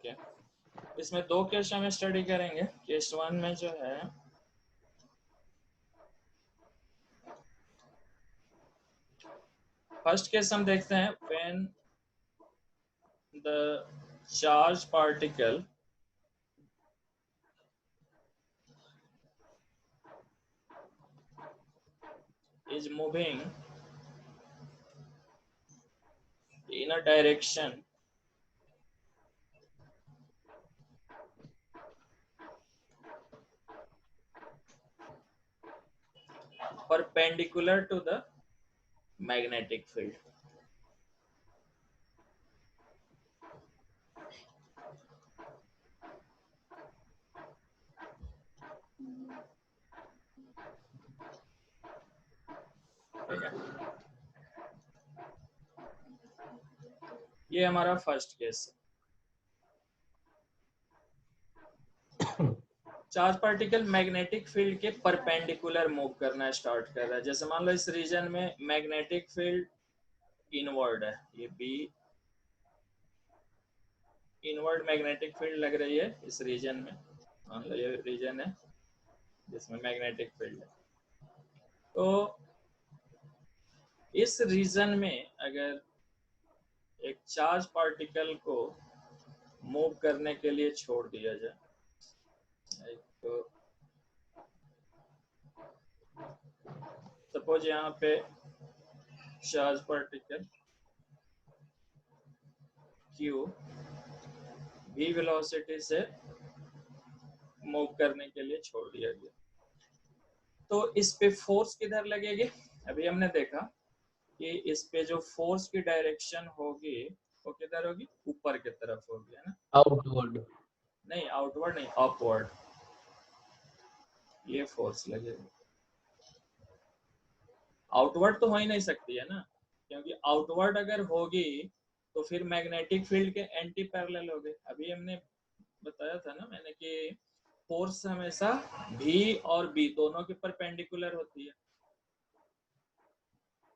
है, इसमें दो केस हम स्टडी करेंगे। केस 1 में जो है फर्स्ट केस हम देखते हैं, when the charge particle is moving in a direction perpendicular to the magnetic field. ठीक है, ये हमारा फर्स्ट केस है। चार्ज पार्टिकल मैग्नेटिक फील्ड के परपेंडिकुलर मूव करना स्टार्ट कर रहा है। जैसे मान लो इस रीजन में मैग्नेटिक फील्ड इनवर्ड है, ये बी इनवर्ड मैग्नेटिक फील्ड लग रही है इस रीजन में। मान लो ये रीजन है जिसमें मैग्नेटिक फील्ड है। तो इस रीजन में अगर एक चार्ज पार्टिकल को मूव करने के लिए छोड़ दिया जाए, तो सपोज यहाँ पे charge particle Q v velocity से मूव करने के लिए छोड़ दिया गया, तो इस पे फोर्स किधर लगेगी? अभी हमने देखा कि इस पे जो फोर्स की डायरेक्शन होगी वो किधर होगी? ऊपर की तरफ होगी, है ना? आउटवर्ड नहीं, आउटवर्ड नहीं, अपवर्ड। ये फोर्स लगेगी। आउटवर्ड तो हो ही नहीं सकती है ना, क्योंकि आउटवर्ड अगर होगी तो फिर मैग्नेटिक फील्ड के एंटी पैरेलल होगे। अभी हमने बताया था ना मैंने कि फोर्स हमेशा भी और बी दोनों के परपेंडिकुलर होती है।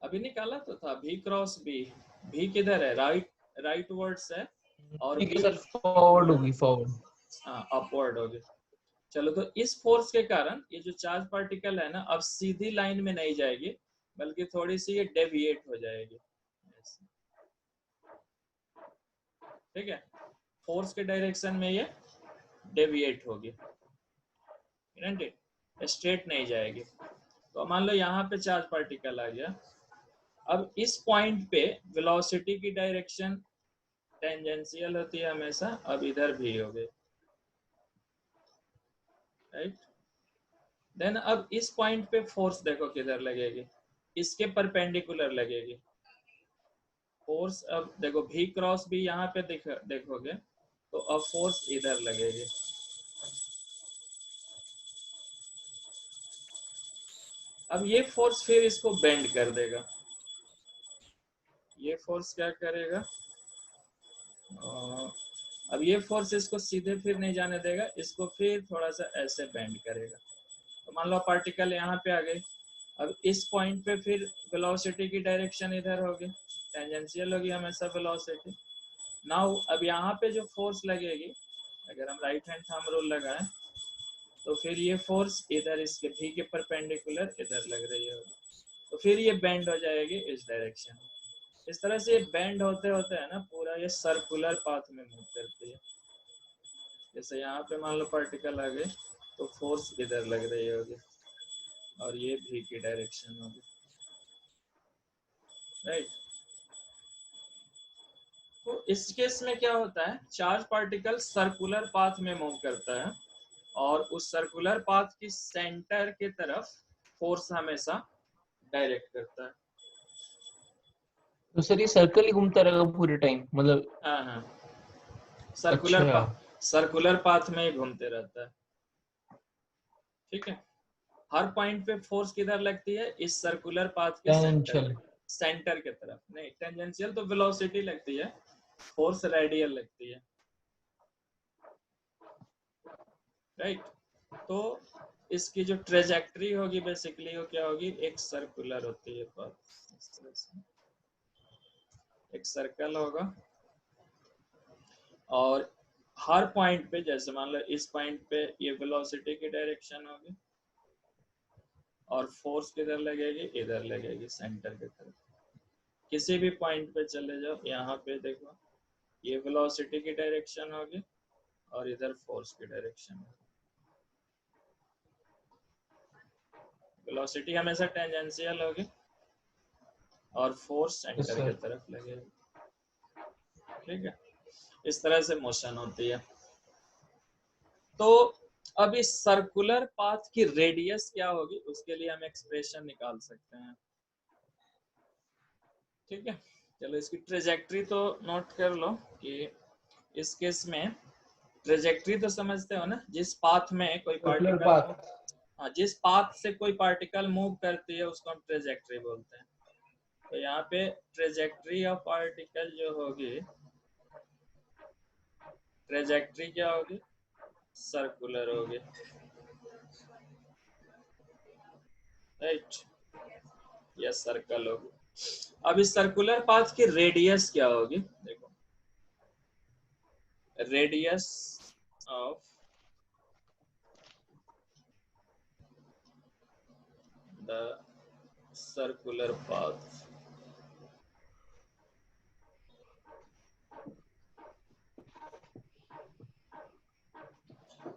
अभी निकाला तो था भी क्रॉस बी। भी किधर है? राइट वर्ड्स है, और बी फॉरवर्ड होगी, फॉरवर्ड। हाँ, अपवर्ड होगी। चलो, तो इस फोर्स के कारण ये जो चार्ज पार्टिकल है ना, अब सीधी लाइन में नहीं जाएगी, बल्कि थोड़ी सी ये डेविएट हो जाएगी। ठीक है, फोर्स के डायरेक्शन में ये डेविएट होगी, स्ट्रेट नहीं जाएगी। तो मान लो यहाँ पे चार्ज पार्टिकल आ गया। अब इस पॉइंट पे वेलोसिटी की डायरेक्शन टेंजेंशियल होती है हमेशा। अब इधर भी हो गई, राइट। देन अब इस पॉइंट पे फोर्स देखो किधर लगेगी, इसके परपेंडिकुलर लगेगी फोर्स। अब देखो भी क्रॉस भी यहाँ पे देखोगे तो अब फोर्स इधर लगेगी। अब ये फोर्स फिर इसको बेंड कर देगा। ये फोर्स क्या करेगा? अब ये फोर्स इसको सीधे फिर नहीं जाने देगा, इसको फिर थोड़ा सा ऐसे बेंड करेगा। तो मान लो पार्टिकल यहाँ पे आ गई। अब इस पॉइंट पे फिर वेलोसिटी की डायरेक्शन इधर होगी, टेंजेंशियल होगी हमेशा वेलोसिटी। नाउ अब यहाँ पे जो फोर्स लगेगी, अगर हम राइट हैंड थंब रूल लगाएं तो फिर ये फोर्स इधर इसके भी के परपेंडिकुलर इधर लग रही होगी, तो फिर ये बेंड हो जाएगी इस डायरेक्शन में। इस तरह से बेंड होते होते है ना पूरा ये सर्कुलर पाथ में मूव करती है। जैसे यहाँ पे मान लो पार्टिकल आ गए तो फोर्स इधर लग रही होगी और ये भी की डायरेक्शन होगी, राइट। तो इस केस में क्या होता है, चार्ज पार्टिकल सर्कुलर पाथ में मूव करता है और उस सर्कुलर पाथ की सेंटर के तरफ फोर्स हमेशा डायरेक्ट करता है। तो सर ये सर्कल ही घूमता रहेगा पूरे टाइम, मतलब? हाँ हाँ, सर्कुलर पाथ में ही घूमते रहता है। ठीक है, हर पॉइंट पे फोर्स किधर लगती है? इस सर्कुलर पाथ के सेंटर के तरफ। नहीं, टेंजेंशियल तो वेलोसिटी लगती है, फोर्स रेडियल लगती है, राइट। तो इसकी जो ट्रेजेक्टरी होगी बेसिकली वो क्या होगी? एक सर्कुलर होती है पाथ। इस तरह से एक सर्कल होगा और हर पॉइंट पे, जैसे मान लो इस पॉइंट पे ये वेलोसिटी की डायरेक्शन होगी और फोर्स किधर लगेगी, इधर लगेगी सेंटर की तरफ। किसी भी पॉइंट पे चले जाओ, यहाँ पे देखो ये वेलोसिटी की डायरेक्शन होगी और इधर फोर्स की डायरेक्शन होगी। वेलोसिटी हमेशा टेंजेंशियल होगी और फोर्स यस सेंटर की सर। तरफ लगेगी। ठीक है, इस तरह से मोशन होती है। तो अब इस सर्कुलर पाथ की रेडियस क्या होगी, उसके लिए हम एक्सप्रेशन निकाल सकते हैं। ठीक है, चलो इसकी ट्रेजेक्ट्री तो नोट कर लो कि इस केस में ट्रेजेक्ट्री तो समझते हो ना, जिस पाथ में कोई सर्कुलर पार्टिकल पाथ। मूव, हाँ जिस पाथ से कोई पार्टिकल मूव करती है उसको हम ट्रेजेक्ट्री बोलते हैं। तो यहाँ पे ट्रेजेक्ट्री ऑफ पार्टिकल जो होगी, ट्रेजेक्ट्री क्या होगी, सर्कुलर होगी, राइट, या सर्कल होगी। अब इस सर्कुलर पाथ की रेडियस क्या होगी, देखो radius of the circular path,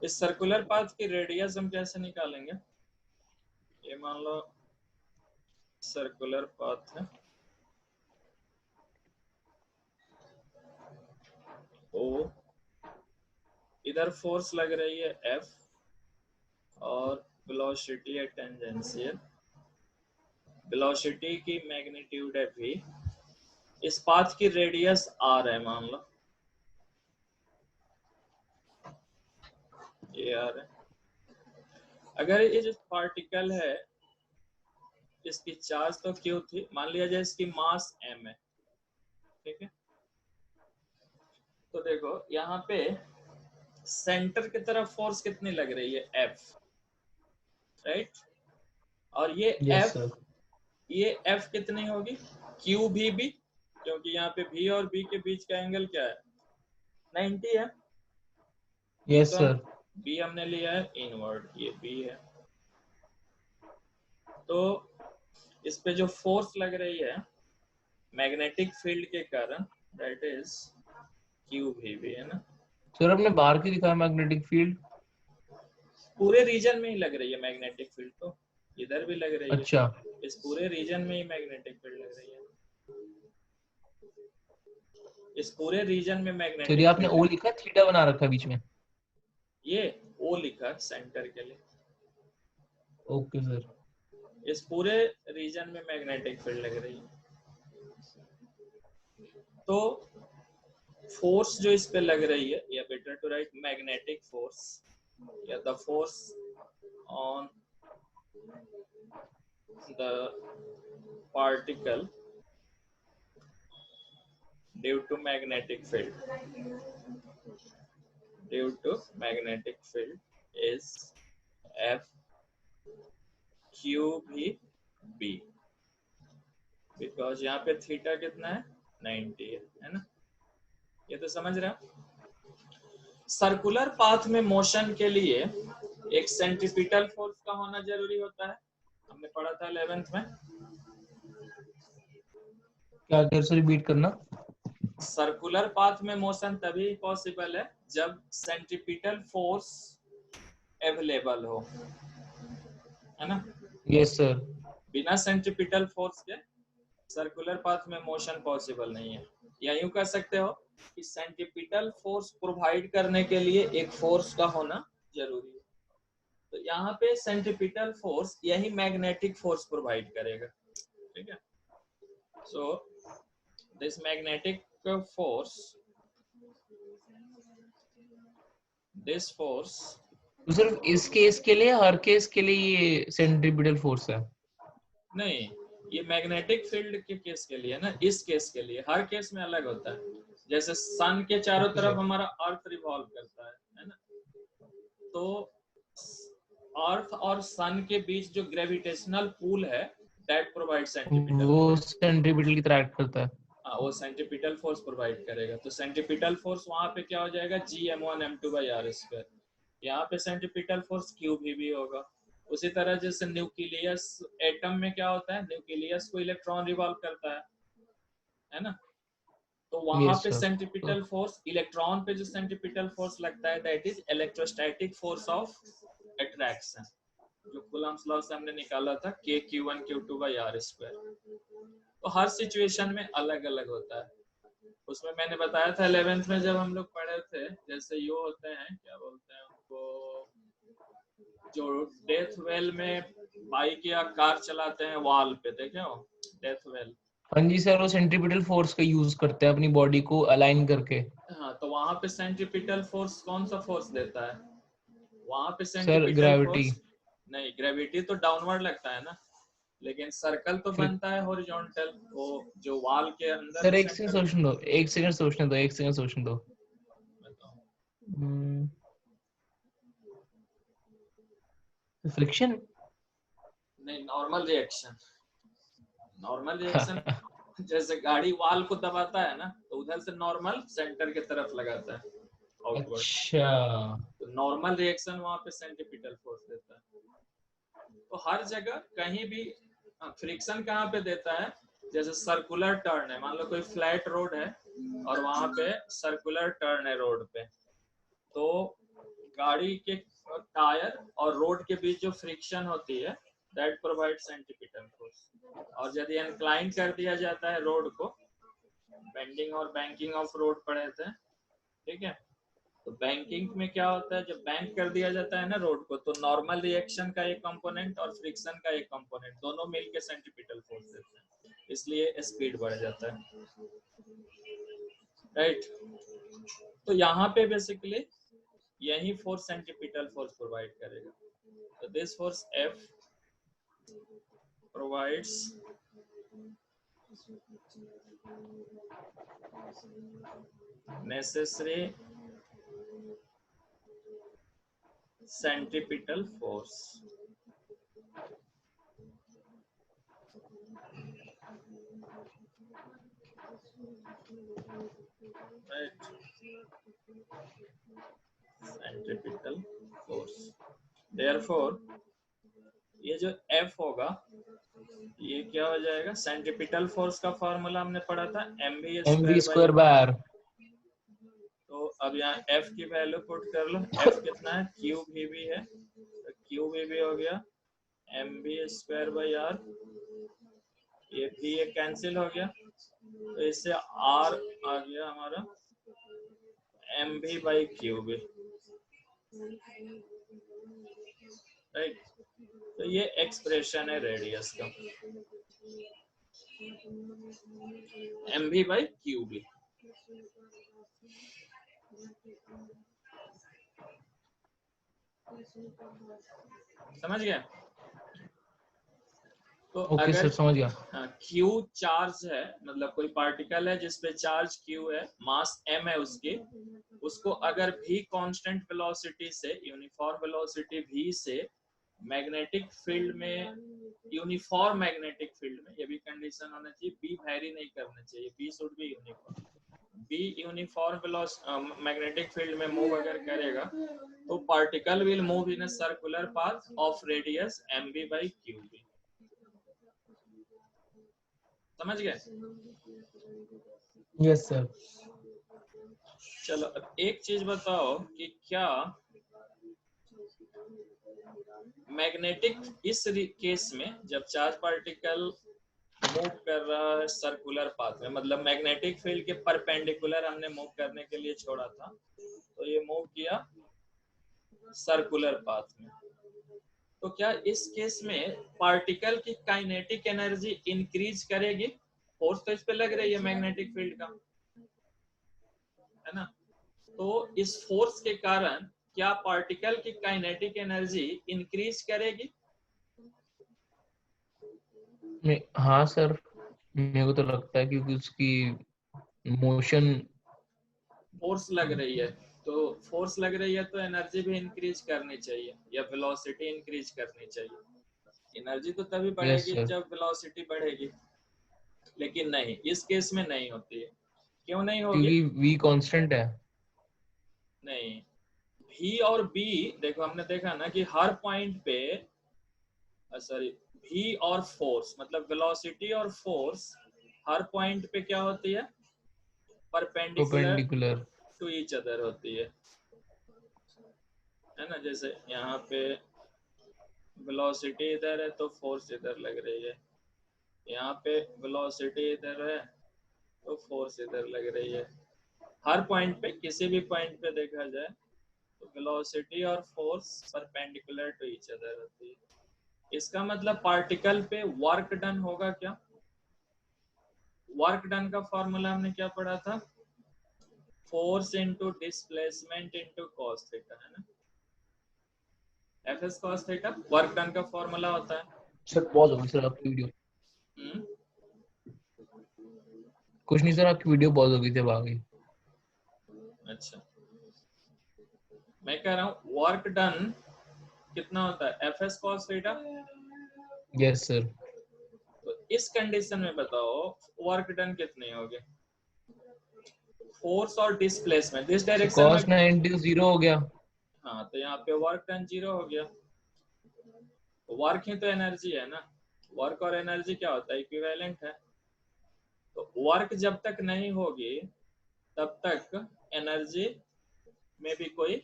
इस सर्कुलर पाथ की रेडियस हम कैसे निकालेंगे। ये मान लो सर्कुलर पाथ है, ओ इधर फोर्स लग रही है F और वेलोसिटी है टेंजेंशियल, वेलोसिटी की मैग्नीट्यूड है v, इस पाथ की रेडियस r है, मान लो ये r है। अगर ये जो पार्टिकल है इसकी चार्ज तो q थी, मान लिया जाए इसकी मास m है। ठीक है, तो देखो यहाँ पे सेंटर की तरफ फोर्स कितनी लग रही है, F, राइट। और ये यस F, सर। ये F कितनी होगी, Q भी B, क्योंकि यहाँ पे V और B के बीच का एंगल क्या है, 90 है। यस तो सर। B हमने लिया है इनवर्ड, ये B है। तो इस पे जो फोर्स लग रही है मैग्नेटिक फील्ड के कारण, दैट इज Q भी है ना। सर आपने बाहर की दिखाया मैग्नेटिक फील्ड। पूरे रीजन में ही लग रही है मैग्नेटिक फील्ड, तो इधर भी लग रही अच्छा, है, इस पूरे रीजन में ही मैग्नेटिक फील्ड लग रही है, इस पूरे रीजन में सर ये मैग्नेटिक आपने फील्ड ओ है। लिखा, थीटा बना रखा है बीच में। ये O लिखा सेंटर के लिए, ओके सर। इस पूरे रीजन में मैग्नेटिक फील्ड लग रही है। तो फोर्स जो इस पे लग रही है, या better to write magnetic force, या the force on the particle due to magnetic field, due to magnetic field is F Q भी B, बिकॉज यहाँ पे थीटा कितना है, 90 है ना। ये तो समझ रहे हो। सर्कुलर पाथ में मोशन के लिए एक सेंट्रीपिटल फोर्स का होना जरूरी होता है, हमने पढ़ा था 11th में। क्या देर से रिपीट करना। सर्कुलर पाथ में मोशन तभी पॉसिबल है जब सेंट्रीपिटल फोर्स अवेलेबल हो, है ना। Yes sir. बिना सेंट्रीपिटल फोर्स के सर्कुलर पाथ में मोशन पॉसिबल नहीं है। या यूं कह सकते हो कि सेंट्रीपिटल फोर्स प्रोवाइड करने के लिए एक फोर्स का होना जरूरी है। तो यहाँ पे सेंट्रीपिटल फोर्स यही मैग्नेटिक फोर्स प्रोवाइड करेगा। ठीक है, so this magnetic force, this force, तो सिर्फ इस केस के लिए, हर केस के लिए ये सेंट्रीपिटल फोर्स है। नहीं ये मैग्नेटिक फील्ड के केस के लिए ना, इस केस के लिए, हर केस में अलग होता है। जैसे सन के चारों ओके तरफ सर। हमारा अर्थ रिवॉल्व करता है ना। तो अर्थ और सन के बीच जो ग्रेविटेशनल पुल है दैट प्रोवाइड सेंट्रीपिटल वो फोर्स। सेंट्रीपिटल की तरह एक्ट करता है। हाँ वो सेंट्रीपिटल फोर्स प्रोवाइड करेगा। तो सेंट्रीपिटल फोर्स वहां पे क्या हो जाएगा, G m1m2/r²। यहाँ पे सेंट्रीपिटल फोर्स Q भी होगा। उसी तरह जैसे न्यूक्लियस एटम में क्या होता है, न्यूक्लियस को इलेक्ट्रॉन रिवॉल्व करता है ना। तो वहां यस पे सर। तो सेंट्रीपिटल फोर्स, इलेक्ट्रॉन पे जो सेंट्रीपिटल फोर्स लगता है that is electrostatic force of attraction, जो कूलम्स लॉ से हमने निकाला था K Q1 Q2/r²। तो हर सिचुएशन में अलग अलग होता है। उसमें मैंने बताया था 11th में जब हम लोग पढ़े थे, जैसे ये होते हैं, क्या बोलते हैं उनको, जो डेथ वेल में बाइक या कार चलाते हैं वॉल पे, देखे हो डेथ वेल। हाँ जी सर, वो सेंट्रीपिटल फोर्स का यूज करते हैं अपनी बॉडी को अलाइन करके। हाँ तो वहां पे सेंट्रीपिटल फोर्स कौन सा फोर्स देता है, वहां पे सर सेंट्रीपिटल ग्रेविटी। फोर्स नहीं, ग्रेविटी तो डाउनवर्ड लगता है ना, लेकिन सर्कल तो फिर बनता है हॉरिजॉन्टल, वो जो वॉल के अंदर सर जो एक सेकंड सेंटर। सोचने दो, एक सेकंड सोचने दो, एक सेकंड सोचने दो। फ्रिक्शन। नहीं, नॉर्मल रिएक्शन, नॉर्मल रिएक्शन। जैसे गाड़ी वाल को दबाता है ना, तो उधर से नॉर्मल सेंटर की तरफ लगाता है आउटवर्ड। अच्छा। तो नॉर्मल रिएक्शन वहां पे सेंट्रीपिटल फोर्स देता है। तो हर जगह कहीं भी फ्रिक्शन कहाँ पे देता है, जैसे सर्कुलर टर्न है, मान लो कोई फ्लैट रोड है और वहां पे सर्कुलर टर्न है रोड पे, तो गाड़ी के टायर और रोड के बीच जो फ्रिक्शन होती है दैट प्रोवाइड सेंट्रीपिटल फोर्स। और यदि इंक्लाइन कर दिया जाता है रोड को, बेंडिंग और बैंकिंग ऑफ रोड पढ़े थे, ठीक है। तो बैंकिंग में क्या होता है, जब बैंक कर दिया जाता है ना रोड को, तो नॉर्मल रिएक्शन का एक कंपोनेंट और फ्रिक्शन का एक कंपोनेंट दोनों मिलके सेंट्रीपिटल फोर्स देते हैं, इसलिए स्पीड बढ़ जाता है, राइट। तो यहाँ पे बेसिकली यही फोर्स सेंट्रीपिटल फोर्स प्रोवाइड करेगा। तो this force F provides necessary centripetal force, right, centripetal force। therefore ये जो F होगा ये क्या हो जाएगा, सेंट्रीपिटल फोर्स का फॉर्मूला हमने पढ़ा था mv mv square by square by R. तो अब यहाँ F की वैल्यू पुट कर लो, F कितना है, QVB है, तो QVB हो गया mv स्क्वायर बाई आर, ये भी ये कैंसिल हो गया, तो इससे R आ गया हमारा mv बाई QV, राइट। तो ये एक्सप्रेशन है रेडियस का, mv बाई QV। समझ गया। तो ओके अगर सर, समझ गया। Q चार्ज है, मतलब कोई पार्टिकल है जिसपे चार्ज Q है, मास m है उसकी, उसको अगर v कांस्टेंट वेलोसिटी से, यूनिफॉर्म वेलोसिटी v से मैग्नेटिक फील्ड में, यूनिफॉर्म मैग्नेटिक फील्ड में, ये भी कंडीशन होना चाहिए, b वैरी नहीं करना चाहिए, b should be uniform. b uniform magnetic field में मूव अगर करेगा तो particle will move in a circular path of radius mv by qv। समझ गए। Yes sir. चलो अब एक चीज बताओ कि क्या मैग्नेटिक इस केस में जब चार्ज पार्टिकल मूव कर रहा है सर्कुलर पाथ में, मतलब मैग्नेटिक फील्ड के परपेंडिकुलर हमने मूव करने के लिए छोड़ा था, तो ये मूव किया सर्कुलर पाथ में, तो क्या इस केस में पार्टिकल की काइनेटिक एनर्जी इंक्रीज करेगी, फोर्स तो इस पे लग रही है मैग्नेटिक फील्ड का, है ना। तो इस फोर्स के कारण क्या पार्टिकल की काइनेटिक एनर्जी इंक्रीज करेगी। हाँ सर, मेरे को तो लगता है क्योंकि उसकी मोशन। फोर्स लग रही है, तो फोर्स लग रही है तो एनर्जी भी इंक्रीज करनी चाहिए या वेलोसिटी इंक्रीज करनी चाहिए। एनर्जी तो तभी यस बढ़ेगी सर। जब वेलोसिटी बढ़ेगी, लेकिन नहीं, इस केस में नहीं होती है। क्यों नहीं होगी? क्योंकि v कांस्टेंट है। नहीं, v और b, देखो हमने देखा ना कि हर पॉइंट पे, सॉरी, v और फोर्स मतलब वेलोसिटी और फोर्स हर पॉइंट पे क्या होती है? Perpendicular perpendicular. To each other होती है ना। जैसे यहाँ पे वेलोसिटी इधर है तो फोर्स इधर लग रही है, यहाँ पे वेलोसिटी इधर है तो फोर्स इधर लग रही है। हर पॉइंट पे, किसी भी पॉइंट पे देखा जाए तो वेलोसिटी और force perpendicular to each other होती है। इसका मतलब पार्टिकल पे वर्क डन होगा क्या? वर्क डन का फॉर्मूला हमने क्या पढ़ा था? Force into displacement into cos theta, है ना। Fs cos theta work done का फॉर्मूला होता है। सर पॉज होगी सर आपकी वीडियो। हम्म, कुछ नहीं सर, आपकी वीडियो पॉज हो गई थी, अब आ गई। अच्छा, मैं कह रहा हूँ वर्क डन कितना होता है? Fs cos theta. Yes sir. तो इस कंडीशन में बताओ वर्क डन कितनी होगी? फोर्स और डिस्प्लेसमेंट दिस सो डायरेक्शन में। cos 90 0 हो गया। हाँ, तो यहाँ पे वर्क डन 0 हो गया। वर्क ही तो एनर्जी है ना, वर्क और एनर्जी क्या होता है? इक्विवेलेंट है। तो वर्क जब तक नहीं होगी तब तक एनर्जी में भी कोई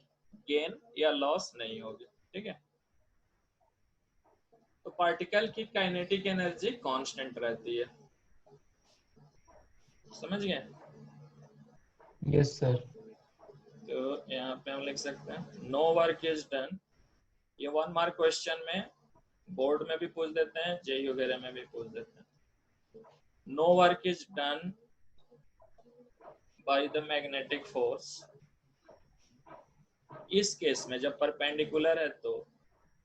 गेन या लॉस नहीं होगी, ठीक है। तो पार्टिकल की काइनेटिक एनर्जी कांस्टेंट रहती है, समझ गए? Yes sir. तो यहाँ पे हम लिख सकते हैं नो वर्क इज डन। ये 1 मार्क क्वेश्चन में बोर्ड में भी पूछ देते हैं, जेई वगैरह में भी पूछ देते हैं। No work is done by the magnetic force. इस केस में जब परपेंडिकुलर है तो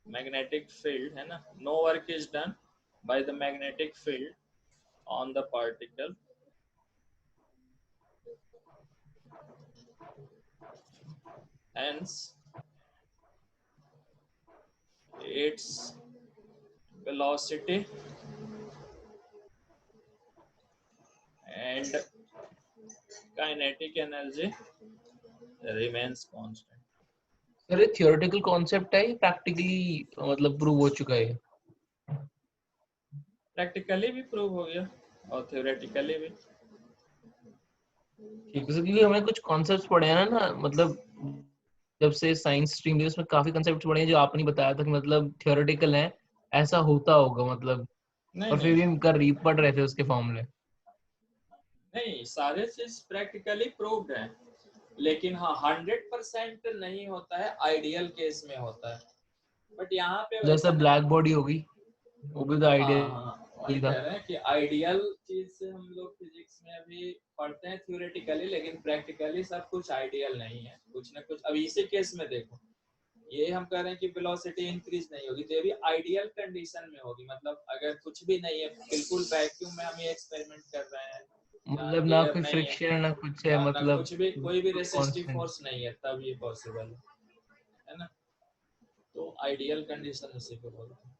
मैग्नेटिक फील्ड है ना, no work is done by the magnetic field on the particle, hence its velocity and kinetic energy remains constant। Sir ये theoretical concept है, practically मतलब प्रूव हो चुका है? प्रैक्टिकली भी प्रूव हो गया और थ्योरेटिकली भी। ठीक है सर, क्योंकि हमने कुछ कॉन्सेप्ट्स पढ़े हैं ना, मतलब जब से साइंस स्ट्रीम में उसमें काफी कॉन्सेप्ट्स पढ़े हैं जो आपने बताया था कि मतलब थियोरेटिकल है, ऐसा होता होगा मतलब, नहीं और फिर नहीं भी हम कर पढ़ रहे थे उसके फॉर्मूले। नहीं, सारे चीज प्रैक्टिकली प्रूव्ड है, लेकिन हाँ 100% नहीं होता है, आइडियल केस में होता है। बट यहाँ पे जैसा वैसा नहीं ब्लैक है। बॉडी होगी, वो भी तो हाँ हाँ, आइडिया वही था। कह रहे हैं कि आइडियल चीज से हम लोग फिजिक्स में अभी पढ़ते हैं थ्योरेटिकली, लेकिन प्रैक्टिकली सब कुछ आइडियल नहीं है, कुछ ना कुछ। अभी इसी केस में देखो, ये हम कह रहे हैं कि वेलोसिटी इंक्रीज नहीं होगी, तो ये भी आइडियल कंडीशन में होगी। मतलब अगर कुछ भी नहीं है, बिल्कुल वैक्यूम में हम ये एक्सपेरिमेंट कर रहे हैं, मतलब ना एयर कोई नहीं है, फ्रिक्शन ना कुछ है, ना मतलब कुछ भी, कोई भी रेसिस्टिव कांस्टेंट। फोर्स नहीं है, तब ये पॉसिबल है ना। तो आइडियल कंडीशन इसी को बोलते हैं।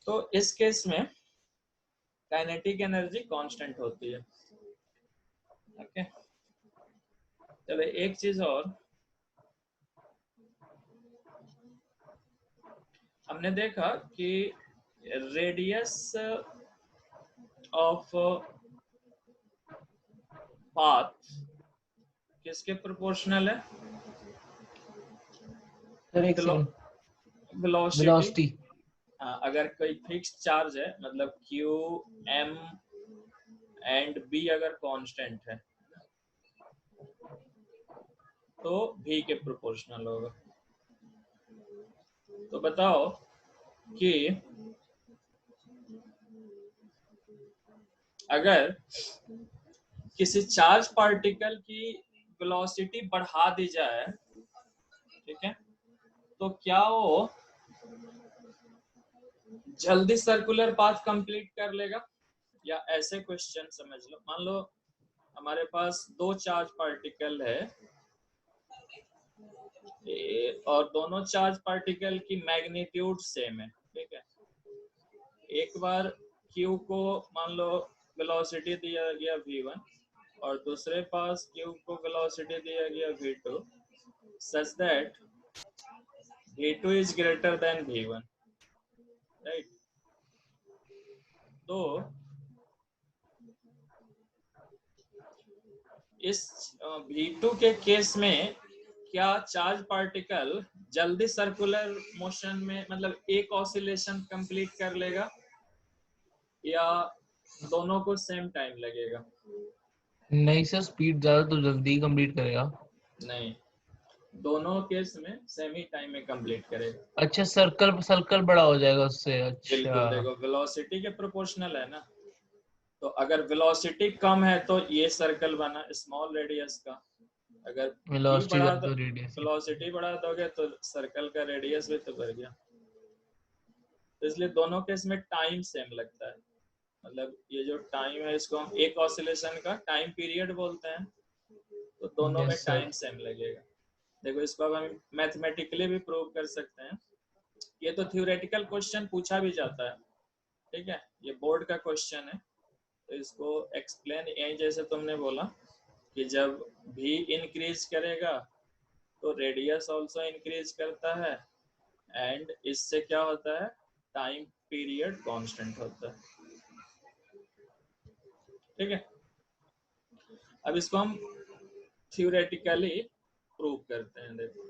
तो इस केस में काइनेटिक एनर्जी कांस्टेंट होती है, ओके। चलो एक चीज और, हमने देखा कि रेडियस ऑफ पाथ किसके प्रोपोर्शनल है? सर एक सेकंड। वेलोसिटी। वेलोसिटी। अगर कोई फिक्स चार्ज है, मतलब क्यू एम एंड बी अगर कांस्टेंट है तो v के प्रोपोर्शनल होगा। तो बताओ कि अगर किसी चार्ज पार्टिकल की वेलोसिटी बढ़ा दी जाए, ठीक है, तो क्या वो जल्दी सर्कुलर पाथ कंप्लीट कर लेगा? या ऐसे क्वेश्चन समझ लो, मान लो हमारे पास 2 चार्ज पार्टिकल है और दोनों चार्ज पार्टिकल की मैग्नीट्यूड सेम है, ठीक है। एक बार q को मान लो वेलोसिटी दिया गया v1 और दूसरे पास q को वेलोसिटी दिया गया v2 such that v2 is greater than v1, right? तो इस v2 के केस में क्या चार्ज पार्टिकल जल्दी सर्कुलर मोशन में मतलब एक ऑसिलेशन कंप्लीट कर लेगा या दोनों को सेम टाइम लगेगा? नहीं सर, स्पीड ज्यादा तो जल्दी कंप्लीट करेगा। नहीं, दोनों केस में सेम ही टाइम में कंप्लीट करेगा। अच्छा, सर्कल सर्कल बड़ा हो जाएगा उससे। बिल्कुल, अच्छा, देखो वेलोसिटी के प्रोपोर्शनल है ना, तो अगर वेलोसिटी कम है तो ये सर्कल बना स्मॉल रेडियस का, अगर v वेलोसिटी बढ़ा ज्यादा दो तो रेडियस। वेलोसिटी बढ़ा दोगे तो सर्कल का रेडियस भी तो बढ़ गया। तो इसलिए दोनों केस में टाइम सेम लगता है, मतलब ये जो टाइम है इसको हम एक ऑसिलेशन का टाइम पीरियड बोलते हैं, तो दोनों में यस टाइम सर। सेम लगेगा। देखो इसको अब हम मैथमेटिकली भी प्रूव कर सकते हैं, ये तो थ्योरेटिकल क्वेश्चन पूछा भी जाता है, ठीक है, ये बोर्ड का क्वेश्चन है, तो इसको एक्सप्लेन यही जैसे तुमने बोला कि जब भी इंक्रीज करेगा तो रेडियस ऑल्सो इंक्रीज करता है एंड इससे क्या होता है, टाइम पीरियड कांस्टेंट होता है, ठीक है। अब इसको हम थ्योरेटिकली प्रूव करते हैं। देखो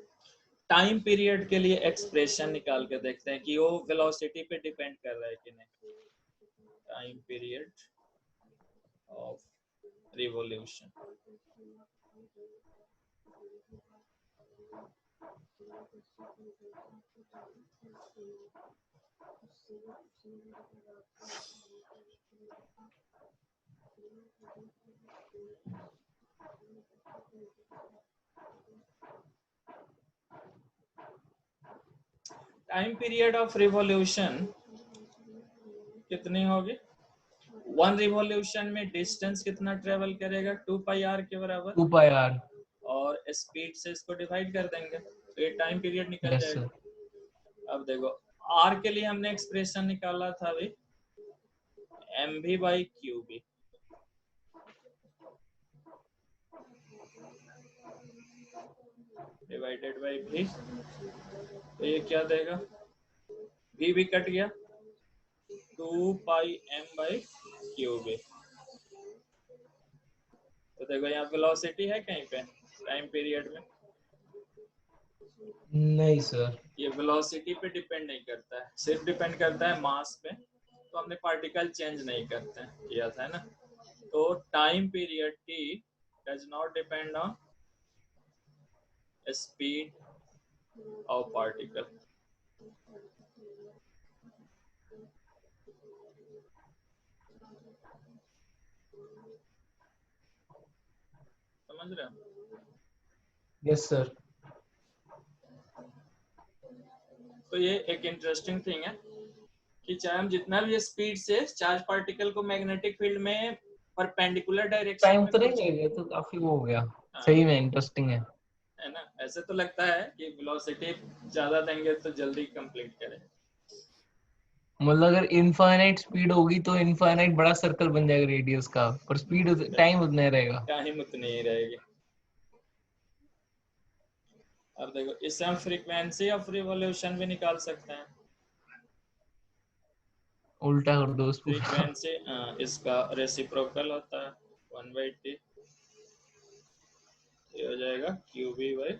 टाइम पीरियड के लिए एक्सप्रेशन निकाल के देखते हैं कि वो वेलोसिटी पे डिपेंड कर रहा है कि नहीं। Time period of revolution, time period of revolution कितनी होगी, वन रिवॉल्यूशन में डिस्टेंस कितना ट्रेवल करेगा, 2πr के बराबर, 2πr। और स्पीड से इसको डिवाइड कर देंगे तो ये टाइम पीरियड निकल यस जाएगा। सर। अब देखो r के लिए हमने एक्सप्रेशन निकाला था अभी mv/qb, डिवाइडेड बाई v, तो ये क्या देगा, v भी कट गया, 2πm/qb। तो देखो यहाँ वेलोसिटी है कहीं पे टाइम पीरियड में, नहीं सर। ये वेलोसिटी पे डिपेंड नहीं करता है, सिर्फ डिपेंड करता है मास पे, तो हमने पार्टिकल चेंज नहीं करते हैं किया था ना, तो time period t does not depend on speed of particle. समझ रहे हो? Yes sir. तो ये एक इंटरेस्टिंग थिंग है कि चाहे हम जितना भी स्पीड से चार्ज पार्टिकल को मैग्नेटिक फील्ड में परपेंडिकुलर डायरेक्शन टाइम में तो नहीं कुछ, लगेगा तो काफी वो हो गया। हाँ, सही में इंटरेस्टिंग है। है ना, ऐसे तो लगता है कि वेलोसिटी ज्यादा देंगे तो जल्दी कंप्लीट करें, मतलब अगर इनफाइनाइट स्पीड होगी तो इनफाइनाइट बड़ा सर्कल बन जाएगा रेडियस का, पर स्पीड टाइम उतना ही रहेगा। टाइम उतनी ही रहेगी। अब देखो इससे हम फ्रीक्वेंसी ऑफ रिवॉल्यूशन भी निकाल सकते हैं। उल्टा कर दो उस पूरा। फ्रीक्वेंसी इसका रेसिप्रोकल होता है 1/t, ये हो जाएगा qb/,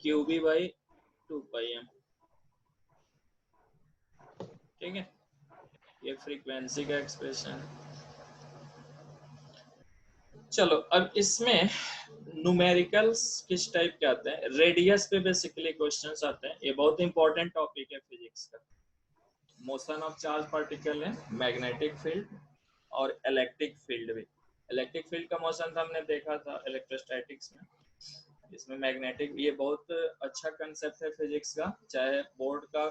qb/2πm, ठीक है, ये फ्रीक्वेंसी का एक्सप्रेशन है। चलो अब इसमें न्यूमेरिकल्स किस टाइप के आते हैं, रेडियस पे बेसिकली क्वेश्चंस आते हैं, ये बहुत इंपॉर्टेंट टॉपिक है फिजिक्स का। मोशन ऑफ चार्ज पार्टिकल है, मैग्नेटिक फील्ड और इलेक्ट्रिक फील्ड भी। इलेक्ट्रिक फील्ड का मोशन तो हमने देखा था इलेक्ट्रोस्टैटिक्स में, इसमें मैग्नेटिक, ये बहुत अच्छा कंसेप्ट है फिजिक्स का, चाहे बोर्ड का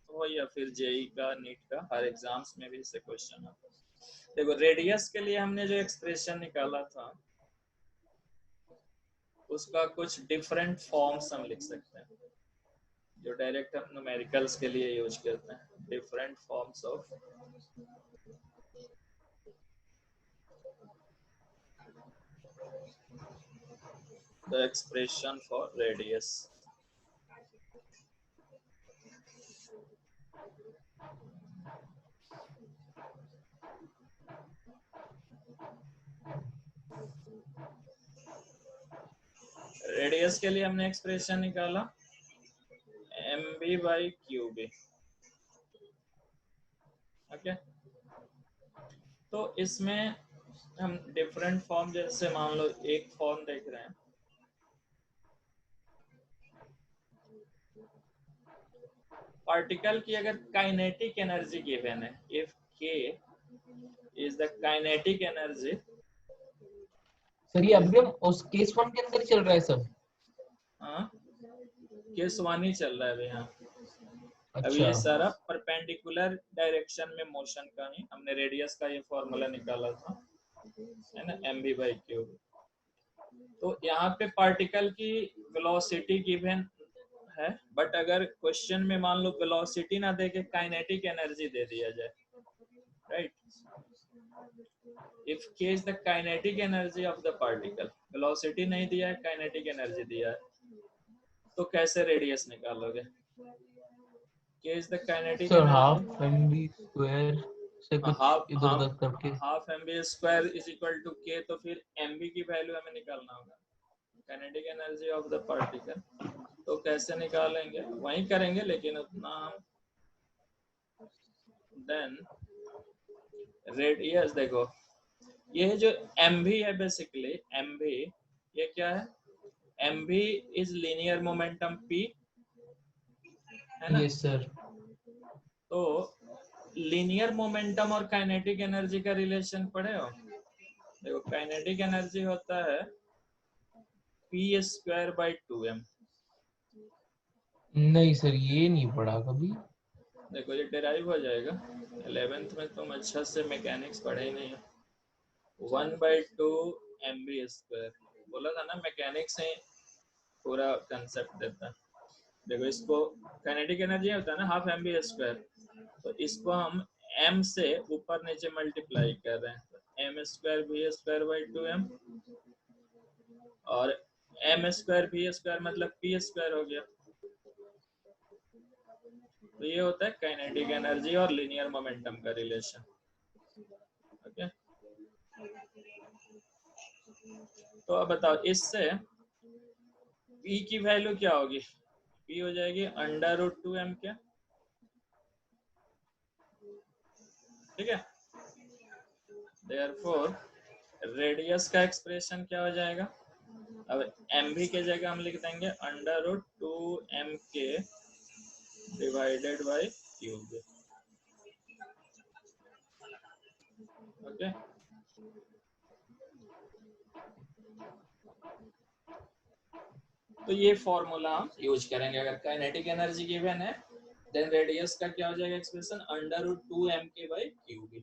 हो या फिर जेई का, नीट का, हर एग्जाम्स में भी इससे क्वेश्चन आता है। देखो रेडियस के लिए हमने जो एक्सप्रेशन निकाला था उसका कुछ डिफरेंट फॉर्म्स हम लिख सकते हैं, जो डायरेक्ट हम न्यूमेरिकल्स के लिए यूज करते हैं, different forms of the expression for radius. Radius के लिए हमने एक्सप्रेशन निकाला mb/qb। ओके, तो इसमें हम डिफरेंट फॉर्म, जैसे मान लो एक फॉर्म देख रहे हैं, पार्टिकल की अगर काइनेटिक एनर्जी गिवन है, if k is the kinetic energy. Sir ये अभी हम उस केस 1 के अंदर चल रहा है सब। हाँ, केस 1 ही चल रहा है अभी। हाँ, अभी अच्छा ये सारा परपेंडिकुलर डायरेक्शन में मोशन का ही हमने रेडियस का ये फॉर्मूला निकाला था, है ना, mb/q। तो यहाँ पे पार्टिकल की वेलोसिटी गिवन है, बट अगर क्वेश्चन में मान लो वेलोसिटी ना दे के काइनेटिक एनर्जी दे दिया जाए, right, if k is the kinetic energy of the particle, velocity नहीं दिया है, काइनेटिक एनर्जी दिया है, तो कैसे रेडियस निकालोगे? k is the kinetic sir energy, half mv square से कुछ हाफ इधर हाफ उधर करके। Half mb square is equal to k, तो फिर mb की वैल्यू हमें निकालना होगा, kinetic energy of the particle. तो कैसे निकालेंगे, वही करेंगे, लेकिन उतना हम देन रेडियस देखो, ये जो mv है, बेसिकली mv ये क्या है, mv is linear momentum p, है ना। Yes sir. तो लीनियर मोमेंटम और काइनेटिक एनर्जी का रिलेशन पढ़े हो? देखो, काइनेटिक एनर्जी होता है p²/2m। नहीं सर ये नहीं पढ़ा कभी। देखो ये डिराइव हो जाएगा, 11th में तुम अच्छा से मैकेनिक्स पढ़े ही नहीं हो। 1/2 mv², बोला था ना, मैकेनिक्स से पूरा कंसेप्ट देता है। देखो इसको काइनेटिक एनर्जी होता है ना हाफ mv², तो इसको हम m से ऊपर नीचे मल्टीप्लाई कर रहे हैं, तो m²v²/2m, और m²v² मतलब p² हो गया। तो ये होता है काइनेटिक एनर्जी और लीनियर मोमेंटम का रिलेशन। ओके, तो अब बताओ, इससे p की वैल्यू क्या होगी? p हो जाएगी √2m के, ठीक है। देयरफॉर रेडियस का एक्सप्रेशन क्या हो जाएगा? अब mv के जगह हम लिख देंगे √2m के डिवाइडेड बाय क्यूब। ओके, तो ये फॉर्मूला हम यूज करेंगे अगर काइनेटिक एनर्जी गिवन है, देन रेडियस का क्या हो जाएगा एक्सप्रेशन, √2m के बाय क्यूब।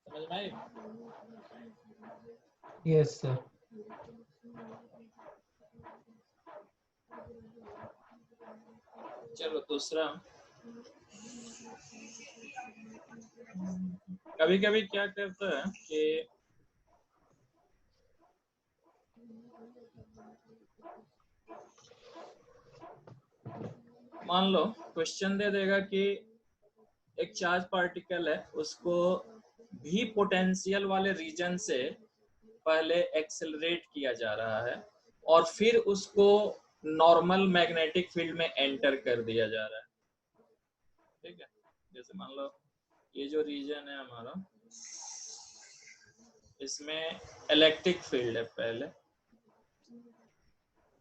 समझ में आई? Yes sir. चलो दूसरा, कभी कभी क्या करता है कि मान लो क्वेश्चन दे देगा कि एक चार्ज पार्टिकल है, उसको भी पोटेंशियल वाले रीजन से पहले एक्सेलरेट किया जा रहा है, और फिर उसको नॉर्मल मैग्नेटिक फील्ड में एंटर कर दिया जा रहा है, ठीक है। जैसे मान लो ये जो रीजन है हमारा, इसमें इलेक्ट्रिक फील्ड है पहले,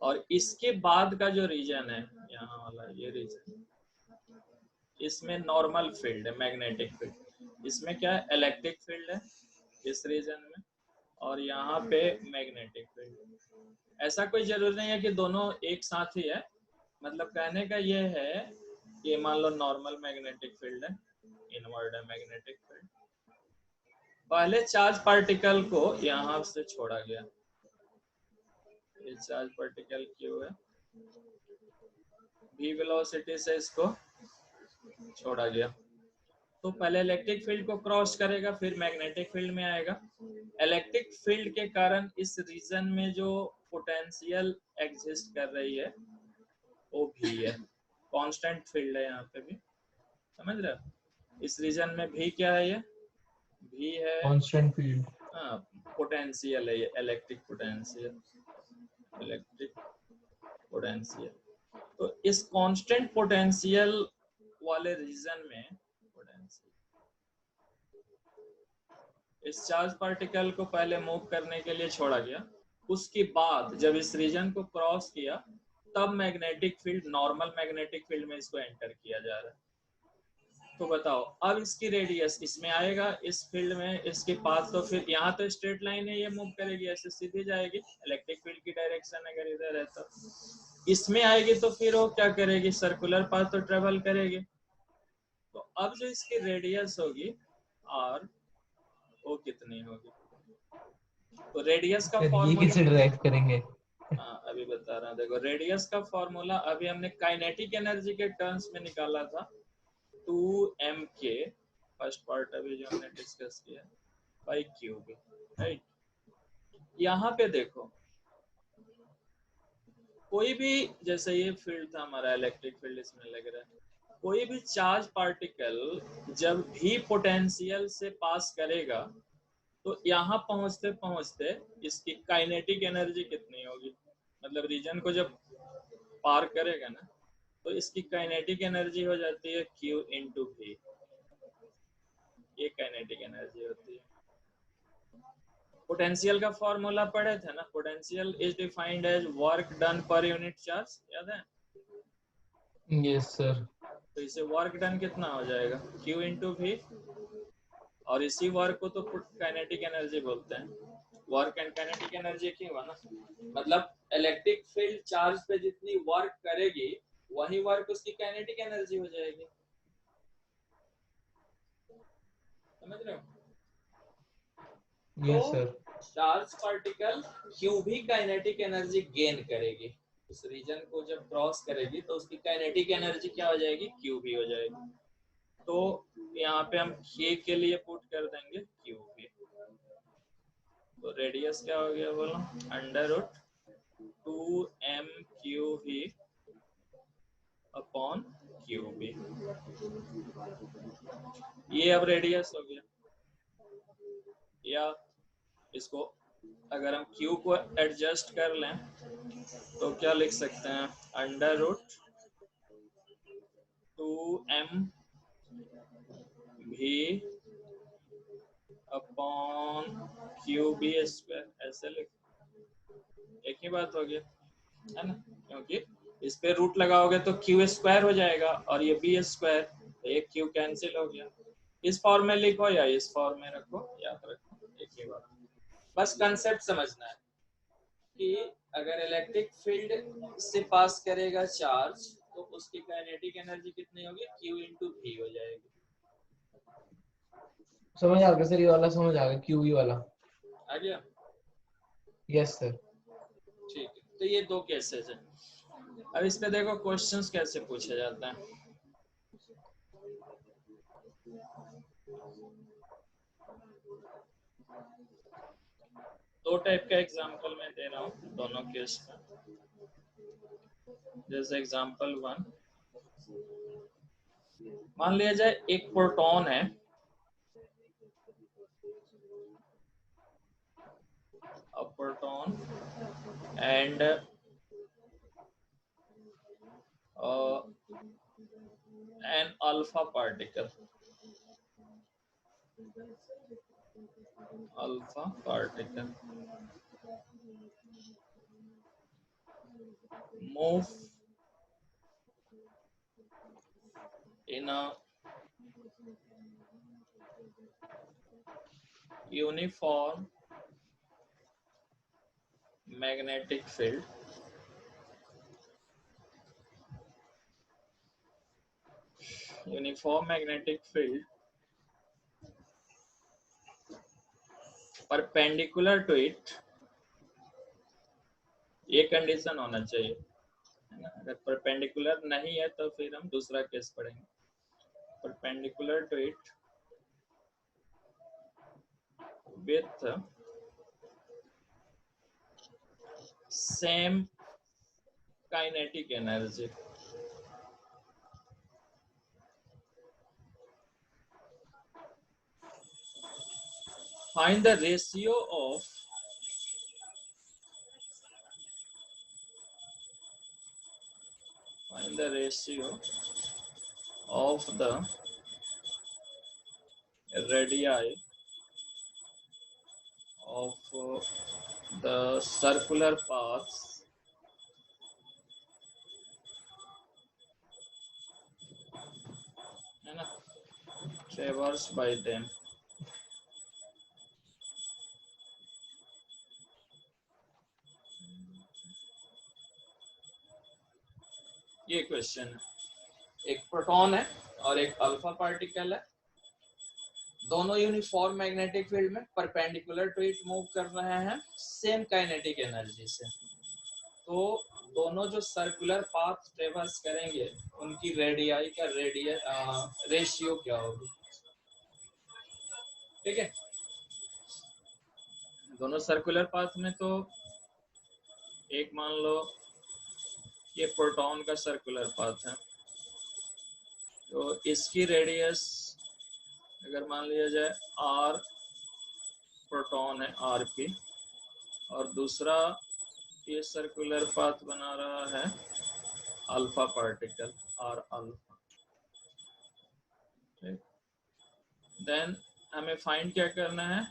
और इसके बाद का जो रीजन है यहाँ वाला, ये रीजन, इसमें नॉर्मल फील्ड है, मैग्नेटिक फील्ड। इसमें क्या है, इलेक्ट्रिक फील्ड है इस रीजन में, और यहाँ पे मैग्नेटिक फील्ड। ऐसा कोई जरूरी नहीं है कि दोनों एक साथ ही है, मतलब कहने का ये है कि मान लो नॉर्मल मैग्नेटिक फील्ड है, इनवर्ड है मैग्नेटिक फील्ड। पहले चार्ज पार्टिकल को यहाँ से छोड़ा गया, ये चार्ज पार्टिकल क्यू है, v वेलोसिटी से इसको छोड़ा गया, तो पहले इलेक्ट्रिक फील्ड को क्रॉस करेगा, फिर मैग्नेटिक फील्ड में आएगा। इलेक्ट्रिक फील्ड के कारण इस रीजन में जो पोटेंशियल एग्जिस्ट कर रही है वो भी है, कांस्टेंट फील्ड है यहाँ पे भी, समझ रहे हो? इस रीजन में भी क्या है, ये भी है कांस्टेंट फील्ड। हाँ, पोटेंशियल है ये, इलेक्ट्रिक पोटेंशियल, इलेक्ट्रिक पोटेंशियल। तो इस कांस्टेंट पोटेंशियल वाले रीजन में इस चार्ज पार्टिकल को पहले मूव करने के लिए छोड़ा गया, उसके बाद जब इस रीजन को क्रॉस किया तब magnetic field, normal magnetic field में इसको एंटर किया जा रहा है। तो बताओ अब इसकी रेडियस इसमें आएगा, इस फील्ड में इसके पास, तो फिर यहाँ तो स्ट्रेट लाइन है, ये मूव करेगी ऐसे सीधी जाएगी, इलेक्ट्रिक फील्ड की डायरेक्शन अगर इधर है तो इसमें आएगी, तो फिर वो क्या करेगी, सर्कुलर पाथ तो ट्रेवल करेगी। तो अब जो इसकी रेडियस होगी आर, वो कितनी होगी? तो रेडियस का ये फॉर्मूला कैसे डिराइव करेंगे? अभी बता रहा हूँ, देखो रेडियस का फॉर्मूला अभी हमने काइनेटिक एनर्जी के टर्म्स में निकाला था, 2m k, फर्स्ट पार्ट अभी जो हमने डिस्कस किया, बाई क्यूब, राइट। यहाँ पे देखो कोई भी, जैसे ये फील्ड था हमारा इलेक्ट्रिक फील्ड, इसमें लग रहा है कोई भी चार्ज पार्टिकल जब भी पोटेंशियल से पास करेगा तो यहाँ पहुंचते पहुंचते इसकी काइनेटिक एनर्जी कितनी होगी, मतलब रीजन को जब पार करेगा ना तो इसकी काइनेटिक एनर्जी हो जाती है Q इंटू V, ये काइनेटिक एनर्जी होती है। पोटेंशियल का फॉर्मूला पढ़े थे ना, potential is defined as work done per unit charge, याद है? Yes sir. तो इसे वर्क डन कितना हो जाएगा, Q इंटू V, और इसी वर्क को तो काइनेटिक एनर्जी बोलते हैं। वर्क एंड काइनेटिक एनर्जी क्यों हुआ ना, मतलब इलेक्ट्रिक फील्ड चार्ज पे जितनी वर्क करेगी वही वर्क उसकी काइनेटिक एनर्जी हो जाएगी, समझ रहे हो? यस तो सर। चार्ज पार्टिकल क्यों भी काइनेटिक एनर्जी गेन करेगी, उस रीजन को जब क्रॉस करेगी तो उसकी काइनेटिक एनर्जी क्या हो जाएगी, क्यू भी हो जाएगी। तो यहाँ पे हम k के लिए पुट कर देंगे क्यू भी, तो रेडियस क्या हो गया बोलो, under root 2m3 upon Q B, ये अब रेडियस हो गया। या इसको अगर हम क्यू को एडजस्ट कर लें तो क्या लिख सकते हैं, अंडर रूट 2m भी अपॉन क्यू बी स्क्वायर, ऐसे लिख, एक ही बात हो गया है ना, क्योंकि इस पे रूट लगाओगे तो क्यू स्क्वायर हो जाएगा और ये बी स्क्वायर, तो एक क्यू कैंसिल हो गया। इस फॉर्म में लिखो या इस फॉर्म में रखो, याद रखो एक ही बात, बस कंसेप्ट समझना है कि अगर इलेक्ट्रिक फील्ड से पास करेगा चार्ज तो उसकी काइनेटिक एनर्जी कितनी होगी, क्यू इंटू भी हो जाएगी। समझ आ गया सर, ये वाला समझ आ गया, क्यूबी वाला। आ गया? Yes sir. ठीक है, तो ये दो केसेस है। अब इस पे देखो क्वेश्चंस कैसे पूछे जाते हैं। दो टाइप का एग्जांपल मैं दे रहा हूँ दोनों केस का। जैसे एग्जांपल 1, मान लिया जाए एक प्रोटॉन है, a proton and an alpha particle, move in a uniform magnetic field uniform magnetic field perpendicular to it, ये कंडीशन होना चाहिए है ना। अगर परपेंडिकुलर नहीं है तो फिर हम दूसरा केस पढ़ेंगे। Perpendicular to it with same kinetic energy, find the ratio of the radii of the circular paths है ना, traversed by them। ये क्वेश्चन है, एक प्रोटॉन है और एक अल्फा पार्टिकल है, दोनों यूनिफॉर्म मैग्नेटिक फील्ड में परपेंडिकुलर टू इट मूव कर रहे हैं सेम काइनेटिक एनर्जी से। तो दोनों जो सर्कुलर पाथ ट्रेवर्स करेंगे उनकी रेडियाई का रेशियो क्या होगी, ठीक है। दोनों सर्कुलर पाथ में तो एक मान लो ये प्रोटॉन का सर्कुलर पाथ है, तो इसकी रेडियस अगर मान लिया जाए r प्रोटॉन है rp, और दूसरा ये सर्कुलर पाथ बना रहा है अल्फा पार्टिकल r अल्फा, ठीक। देन हमें फाइंड क्या करना है,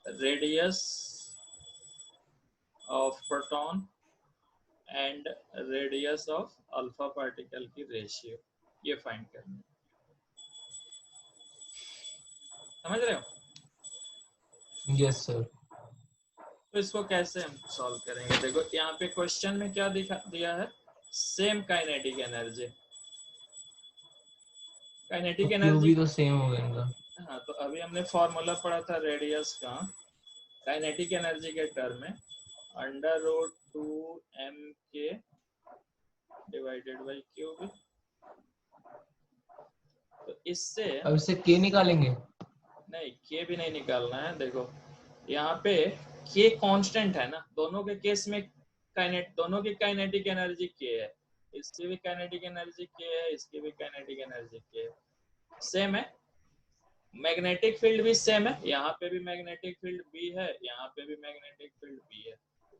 radius of proton and radius of alpha particle की रेशियो, ये फाइंड करना है। समझ रहे हो? Yes sir. तो इसको कैसे हम सॉल्व करेंगे, देखो यहाँ पे क्वेश्चन में क्या दिया है, same kinetic energy. Kinetic energy भी तो सेम हो गया इनका। हाँ, तो अभी हमने फॉर्मूला पढ़ा था रेडियस का काइनेटिक एनर्जी के टर्म में, √2m(k) डिवाइडेड बाई क्यूब। तो इससे अब इससे k निकालेंगे? नहीं, k भी नहीं निकालना है। देखो यहाँ पे k कांस्टेंट है ना, दोनों के केस में दोनों की काइनेटिक एनर्जी k है, इसकी भी काइनेटिक एनर्जी k है, इसकी भी काइनेटिक एनर्जी k है, सेम है। मैग्नेटिक फील्ड भी सेम है, यहाँ पे भी मैग्नेटिक फील्ड B है, यहाँ पे भी मैग्नेटिक फील्ड B है,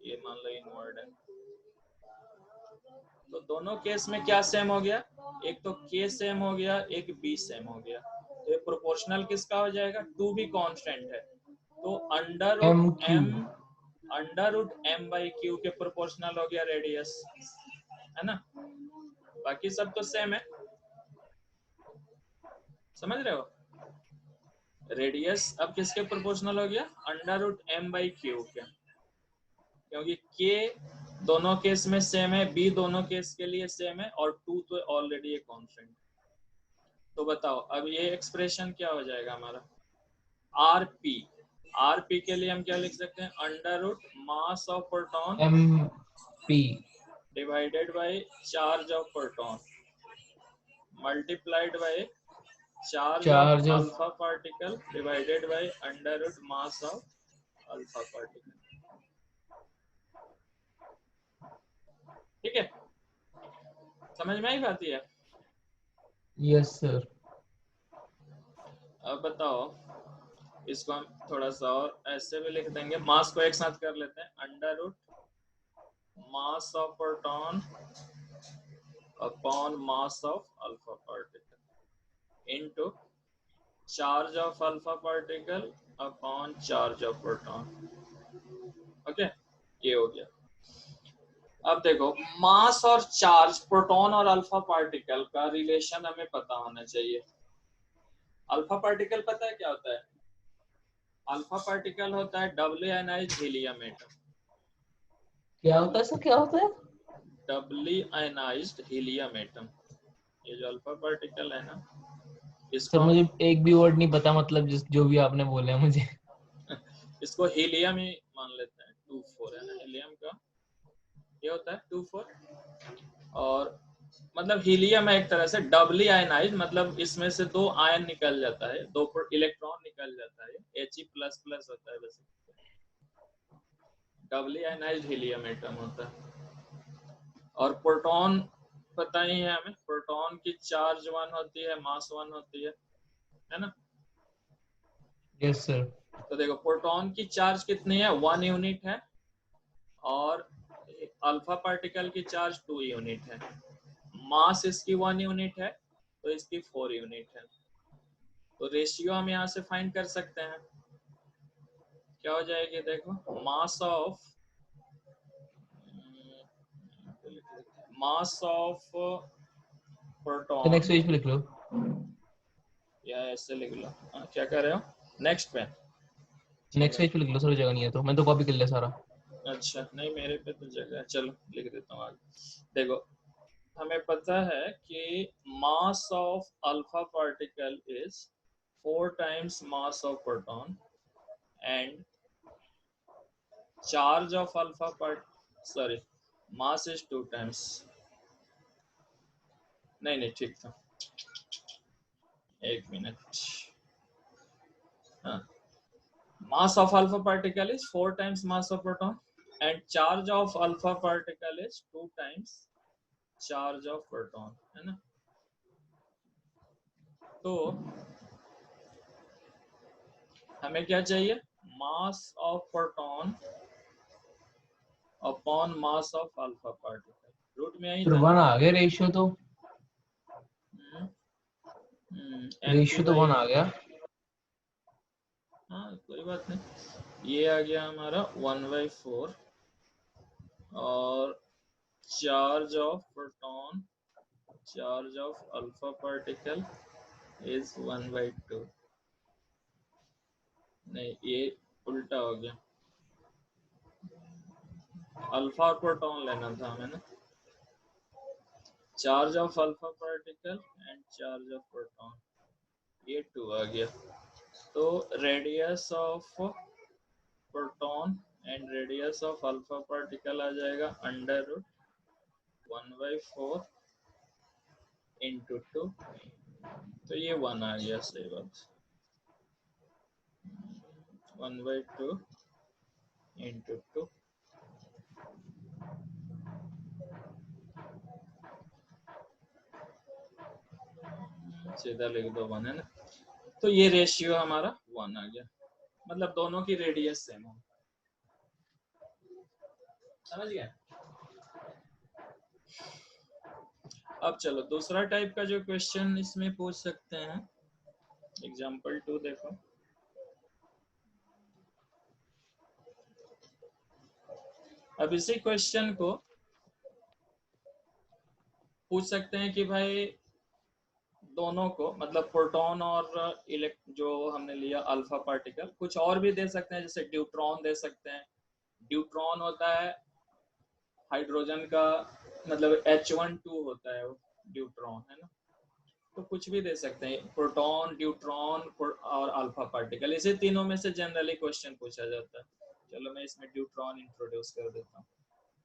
ये मान लो इनवर्ड है। तो दोनों केस में क्या सेम हो गया, एक तो k सेम हो गया, एक B सेम हो गया। तो ये प्रोपोर्शनल किसका हो जाएगा, 2 भी कांस्टेंट है, तो √m/q के प्रोपोर्शनल हो गया रेडियस, है ना। बाकी सब तो सेम है, समझ रहे हो। रेडियस अब किसके प्रोपोर्शनल हो गया, √m/q के, क्योंकि k दोनों केस में सेम है, b दोनों केस के लिए सेम है, और 2 तो ऑलरेडी एक कांस्टेंट। तो बताओ अब ये एक्सप्रेशन क्या हो जाएगा हमारा, rp के लिए हम क्या लिख सकते हैं, √मास of proton mp divided by charge of proton multiplied by charge of alpha particle divided by √mass of alpha particle, ठीक है। समझ में आई बात है? Yes sir. अब बताओ, इसको हम थोड़ा सा और ऐसे भी लिख देंगे, मास को एक साथ कर लेते हैं, √मास of proton upon mass of alpha particle into charge of alpha particle upon charge of proton. Okay, ये हो गया। अब देखो मास और चार्ज, प्रोटॉन और अल्फा पार्टिकल का रिलेशन हमें पता होना चाहिए। अल्फा पार्टिकल पता है क्या होता है, अल्फा पार्टिकल होता है डबल आयनाइज्ड हीलियम एटम, क्या होता है सर, क्या होता है? डबली आयनाइज्ड हीलियम एटम। ये जो अल्फा पार्टिकल है ना, इसको सर हम मुझे एक भी वर्ड नहीं पता, मतलब जिस जो भी आपने बोले हैं मुझे। इसको हीलियम ही मान लेते हैं। 2 4 है ना हीलियम का, ये होता है 2 4। और मतलब हीलियम है एक तरह से डबली आयनाइज, मतलब इसमें से 2 आयन निकल जाता है, 2 इलेक्ट्रॉन निकल जाता है, He++ होता है वैसे। डबली आयनाइज हीलियम एटम होता है। और प्रोटॉन पता ही है हमें, प्रोटॉन की चार्ज 1 होती है, मास 1 होती है ना। Yes sir. तो देखो प्रोटॉन की चार्ज कितनी है, 1 यूनिट है, और अल्फा पार्टिकल की चार्ज 2 यूनिट है। मास इसकी 1 यूनिट है, तो इसकी 4 यूनिट है। तो रेशियो हम यहाँ से फाइंड कर सकते हैं। क्या हो जाएगी, देखो mass of next proton, page पे लिख लो। या ऐसे लिख लो। क्या कर रहे हो, नेक्स्ट पे? नेक्स्ट चलो पेज पे लिख लो सर, जगह नहीं है तो मैं तो कॉपी कर लिया सारा। अच्छा, नहीं मेरे पे तो जगह है, चलो लिख देता हूँ आगे। देखो हमें पता है कि मास of alpha particle is 4 times mass of proton, and charge of alpha part sorry mass is 2 times. नहीं ठीक था, एक मिनट। हाँ, mass of alpha particle is 4 times mass of proton, and charge of alpha particle is 2 times charge of proton, है ना। तो हमें क्या चाहिए, mass of proton upon mass of alpha particle, रूट में यही फिर था ना। 1 आ गया रेशियो तो। NP रेशियो तो बाई, 1 आ गया। हाँ कोई बात नहीं, ये आ गया हमारा 1/4, और charge of proton, charge of alpha particle is 1/2। नहीं ये उल्टा हो गया, अल्फा और प्रोटॉन लेना था हमें ना। Charge of alpha particle and charge of proton, ये 2 आ गया। तो radius of proton and radius of alpha particle आ जाएगा √1/4 इंटू 2। तो ये 1 आ गया, सही बात, 1/2 इंटू 2। सीधा लिख दो 1, है ना। तो ये रेशियो हमारा 1 आ गया, मतलब दोनों की रेडियस सेम हो, समझ गए। अब चलो दूसरा टाइप का जो क्वेश्चन इसमें पूछ सकते हैं, एग्जाम्पल 2 देखो। अब इसी क्वेश्चन को पूछ सकते हैं कि भाई दोनों को, मतलब प्रोटॉन और जो हमने लिया अल्फा पार्टिकल, कुछ और भी दे सकते हैं, जैसे ड्यूट्रॉन दे सकते हैं। ड्यूट्रॉन होता है हाइड्रोजन का, मतलब H12 होता है वो ड्यूट्रॉन, है ना। तो कुछ भी दे सकते हैं, प्रोटॉन, ड्यूट्रॉन और अल्फा पार्टिकल, इसे तीनों में से जनरली क्वेश्चन पूछा जाता है। चलो मैं इसमें ड्यूट्रॉन इंट्रोड्यूस कर देता हूँ।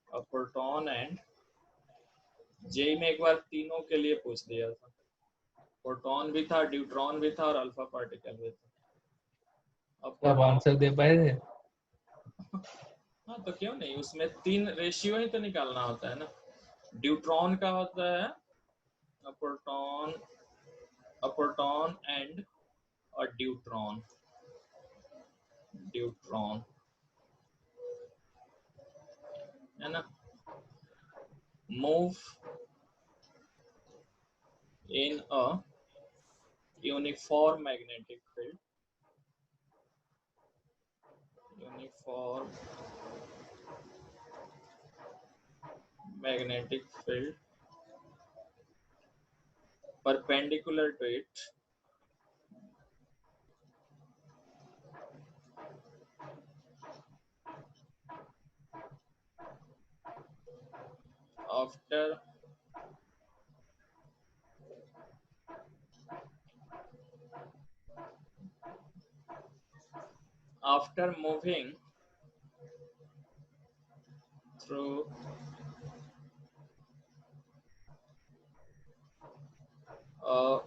अब प्रोटॉन एंड जेई में एक बार तीनों के लिए पूछ दिया था, प्रोटॉन भी था, ड्यूट्रॉन भी था, और अल्फा पार्टिकल भी था। अब आप प्रोटॉन, आंसर दे पाए थे? हाँ तो क्यों नहीं, उसमें 3 रेशियो ही तो निकालना होता है ना। ड्यूट्रॉन का होता है proton, proton and deuteron, deuteron, है ना, move in a uniform magnetic field, uniform magnetic field perpendicular to it, after moving through a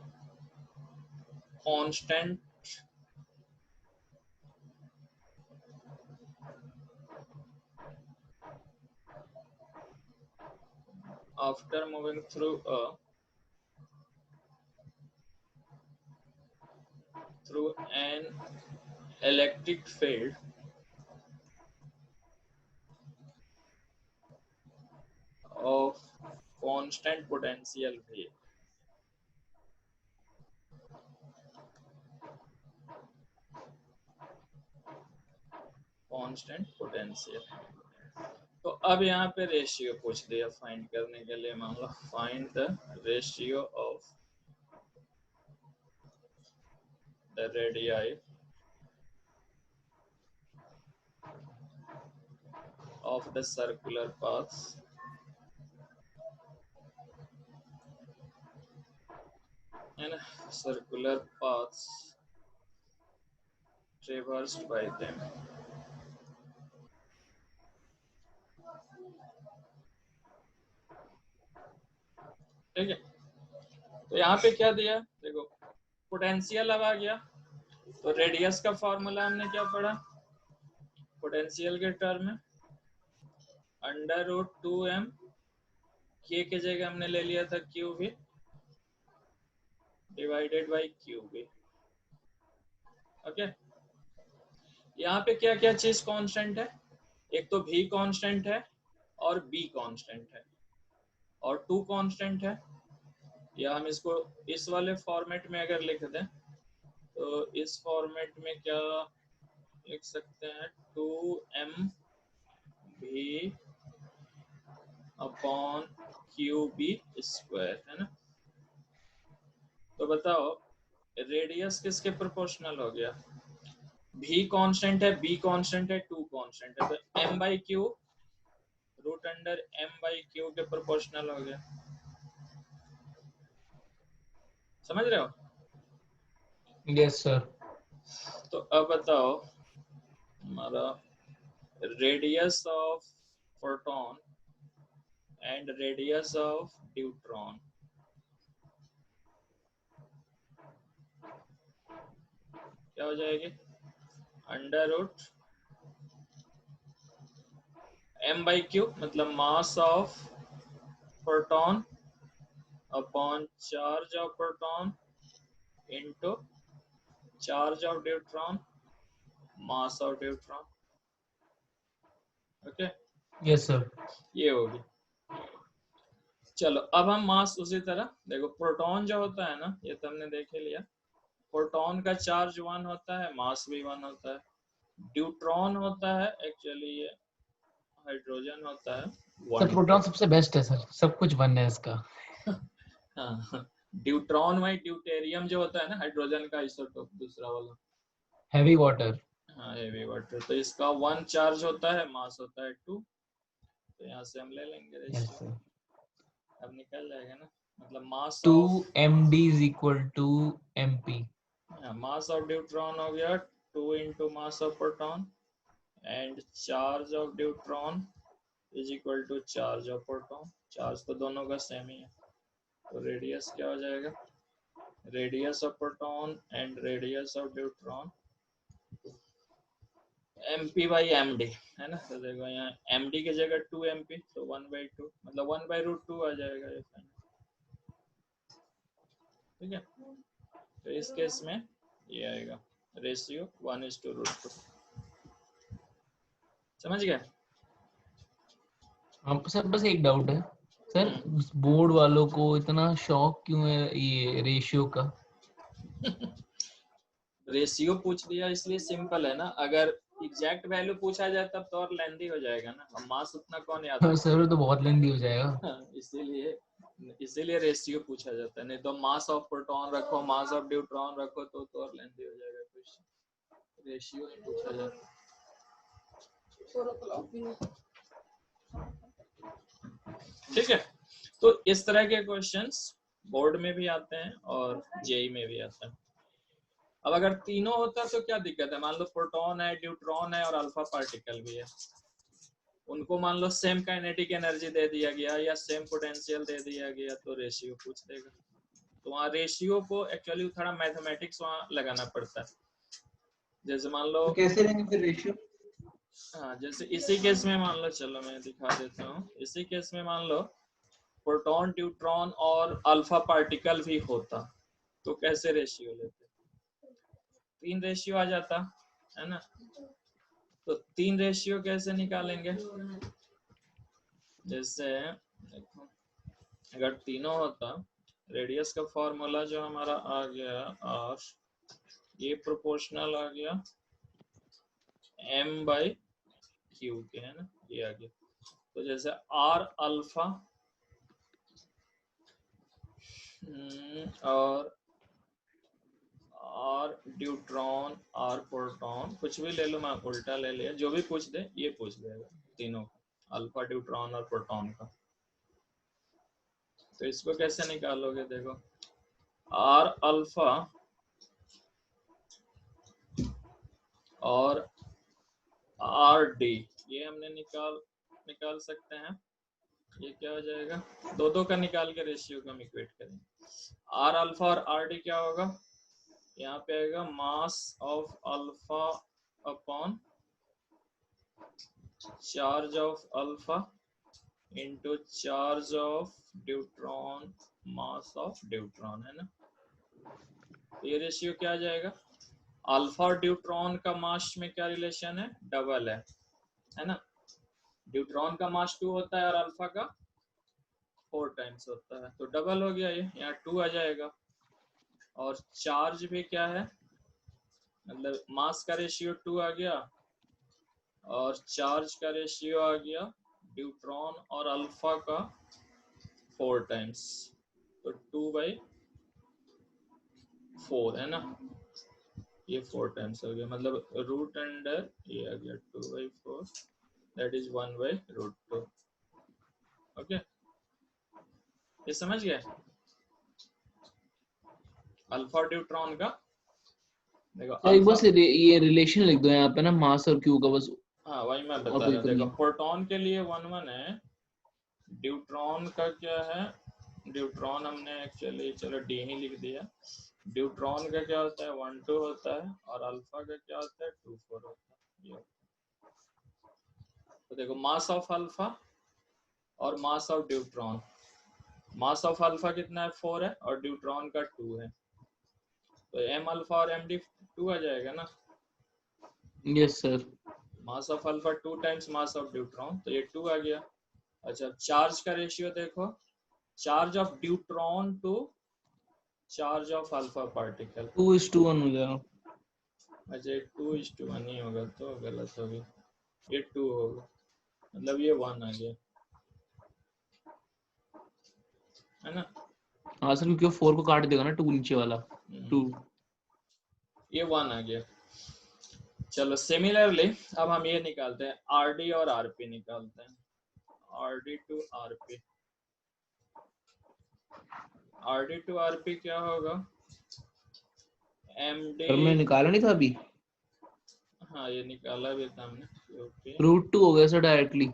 constant after moving through an electric field of constant potential V. Constant potential. तो अब यहाँ पे ratio पूछ दिया find करने के लिए, मान लो find the ratio of the radii of the circular paths and circular paths traversed by them। ठीक है, तो यहाँ पे क्या दिया देखो, पोटेंशियल अब आ गया, तो रेडियस का फॉर्मूला हमने क्या पढ़ा पोटेंशियल के टर्म में, √2m, के जगह हमने ले लिया था क्यू भी डिवाइडेड बाई क्यू भी। ओके, यहाँ पे क्या क्या चीज कांस्टेंट है, एक तो v कांस्टेंट है और b कांस्टेंट है और 2 कांस्टेंट है, या हम इसको इस वाले फॉर्मेट में अगर लिख दें तो इस फॉर्मेट में क्या लिख सकते हैं 2m v upon QB square, है ना। तो बताओ रेडियस किसके प्रोपोर्शनल हो गया, v कांस्टेंट है, b कांस्टेंट है, 2 कांस्टेंट है, तो m/q √m/q के प्रोपोर्शनल हो गया। समझ रहे हो? Yes sir. तो अब बताओ हमारा radius of photon and radius of neutron क्या हो जाएगी, √m/q मतलब mass of proton upon charge of proton into charge of neutron mass of neutron. Okay, yes sir. ये होगी। चलो अब हम मास उसी तरह देखो, प्रोटॉन जो होता है ना, ये तो हमने देख ही लिया, प्रोटॉन का चार्ज 1 होता है, मास भी 1 होता है। न्यूट्रॉन होता है एक्चुअली ये हाइड्रोजन होता है, सर प्रोटॉन सबसे बेस्ट है सर, सब कुछ 1 है इसका। हाँ, ड्यूट्रॉन वाई ड्यूटेरियम जो होता है ना हाइड्रोजन का आइसोटोप दूसरा वाला, हैवी वाटर। हाँ हेवी वाटर, तो इसका 1 चार्ज होता है, मास होता है 2, तो यहाँ से हम ले लेंगे रेशियो, अब निकल जाएगा ना, मतलब mass of 2md is equal to mp। Mass of neutron हो गया 2 into mass of proton and charge of neutron is equal to charge of proton, charge तो दोनों का सेम ही है, तो रेडियस क्या हो जाएगा, radius of proton and radius of neutron mp/md, है ना। तो देखो यहाँ md की जगह 2mp, तो 1/2 मतलब 1/√2 आ जाएगा ये, ठीक है। तो इस केस में ये आएगा रेशियो 1:√2। समझ गए? हाँ सर, बस एक डाउट है सर, बोर्ड वालों को इतना शौक क्यों है ये रेशियो का? रेशियो पूछ दिया इसलिए सिंपल है ना, अगर एग्जैक्ट वैल्यू पूछा जाए तब तो और लेंदी हो जाएगा ना, अब मास उतना कौन याद रखेगा। सर तो बहुत लेंदी हो जाएगा। इसीलिए रेशियो पूछा जाता है, नहीं तो मास ऑफ प्रोटॉन रखो, मास ऑफ न्यूट्रॉन रखो तो और लेंदी हो जाएगा क्वेश्चन, रेशियो नहीं पूछा जाता। ठीक है, तो इस तरह के क्वेश्चंस बोर्ड में भी आते हैं और जेई में भी आते हैं। अब अगर तीनों होता तो क्या दिक्कत है, मान लो प्रोटॉन है, ड्यूट्रॉन है और अल्फा पार्टिकल भी है, उनको मान लो सेम काइनेटिक एनर्जी दे दिया गया या सेम पोटेंशियल दे दिया गया, तो रेशियो पूछ देगा। तो वहाँ रेशियो को एक्चुअली थोड़ा मैथमेटिक्स वहाँ लगाना पड़ता है। जैसे मान लो तो कैसे लेंगे फिर रेशियो? हाँ, जैसे इसी केस में मान लो, चलो मैं दिखा देता हूँ, इसी केस में मान लो प्रोटॉन, न्यूट्रॉन और अल्फा पार्टिकल भी होता, तो कैसे रेशियो लेते? 3 रेशियो आ जाता है ना। तो 3 रेशियो कैसे निकालेंगे? जैसे देखो, अगर तीनों होता, रेडियस का फॉर्मूला जो हमारा आ गया और ये प्रोपोर्शनल आ गया m/q के, है ना, ये आ गया। तो जैसे r अल्फा और r ड्यूट्रॉन, r प्रोटॉन, कुछ भी ले लो, मैं उल्टा ले लिया, जो भी पूछ दे ये पूछ देगा तीनों का, अल्फा, ड्यूट्रॉन और प्रोटॉन का। तो इसको कैसे निकालोगे? देखो r अल्फा और आर डी, ये हमने निकाल सकते हैं। ये क्या हो जाएगा, दो का निकाल के रेशियो को हम इक्वेट करेंगे। आर अल्फा और आर डी क्या होगा, यहाँ पे आएगा मास of alpha upon charge of alpha into charge of deuteron mass of deuteron, है ना। ये रेशियो क्या आ जाएगा, अल्फा और ड्यूट्रॉन का मास में क्या रिलेशन है, डबल है ना। ड्यूट्रॉन का मास 2 होता है और अल्फा का 4 टाइम्स होता है, तो डबल हो गया, ये यहाँ 2 आ जाएगा। और चार्ज भी क्या है, मतलब मास का रेशियो 2 आ गया और चार्ज का रेशियो आ गया ड्यूट्रॉन और अल्फा का 4 टाइम्स, तो 2/4 है ना, ये 4 टाइम्स हो गया, मतलब रूट अंडर ये आ गया 2/4, दैट इज 1/√2। ओके, ये समझ गए अल्फा ड्यूट्रॉन का। देखो एक बस अल्फा, ये रिलेशन लिख दो यहाँ पे ना, मास और क्यू का बस। हाँ वही मैं और बता कोई रहा हूँ। नहीं। देखो प्रोटॉन के लिए 1 है, ड्यूट्रॉन का क्या है, ड्यूट्रॉन हमने एक्चुअली चलो डी ही लिख दिया। ड्यूट्रॉन का क्या होता है, 1 2 होता है, और अल्फा का क्या होता है, 2 4 होता है। तो देखो मास ऑफ अल्फा और mass of deuteron, mass of alpha कितना है, 4 है, और ड्यूट्रॉन का 2 है, तो एम अल्फा और एम डी 2 आ जाएगा ना। Yes sir. Mass of alpha 2 times mass of deuteron, तो ये 2 आ गया। अच्छा, चार्ज का रेशियो देखो, charge of deuteron to charge of alpha particle 2:1 हो जाएगा। अच्छा, 2:1 नहीं होगा तो गलत हो गया, ये 2 होगा, मतलब ये 1 आ गया, है ना। हाँ सर, क्योंकि 4 को काट देगा ना 2 नीचे वाला 2। ये 1 आ गया। चलो सिमिलरली अब हम ये निकालते हैं, आर डी और आर पी निकालते हैं, R D to R P. R D to R P क्या होगा, एम डी, हमने निकाला नहीं था अभी। हाँ ये निकाला भी था हमने, √2 हो गया सर डायरेक्टली।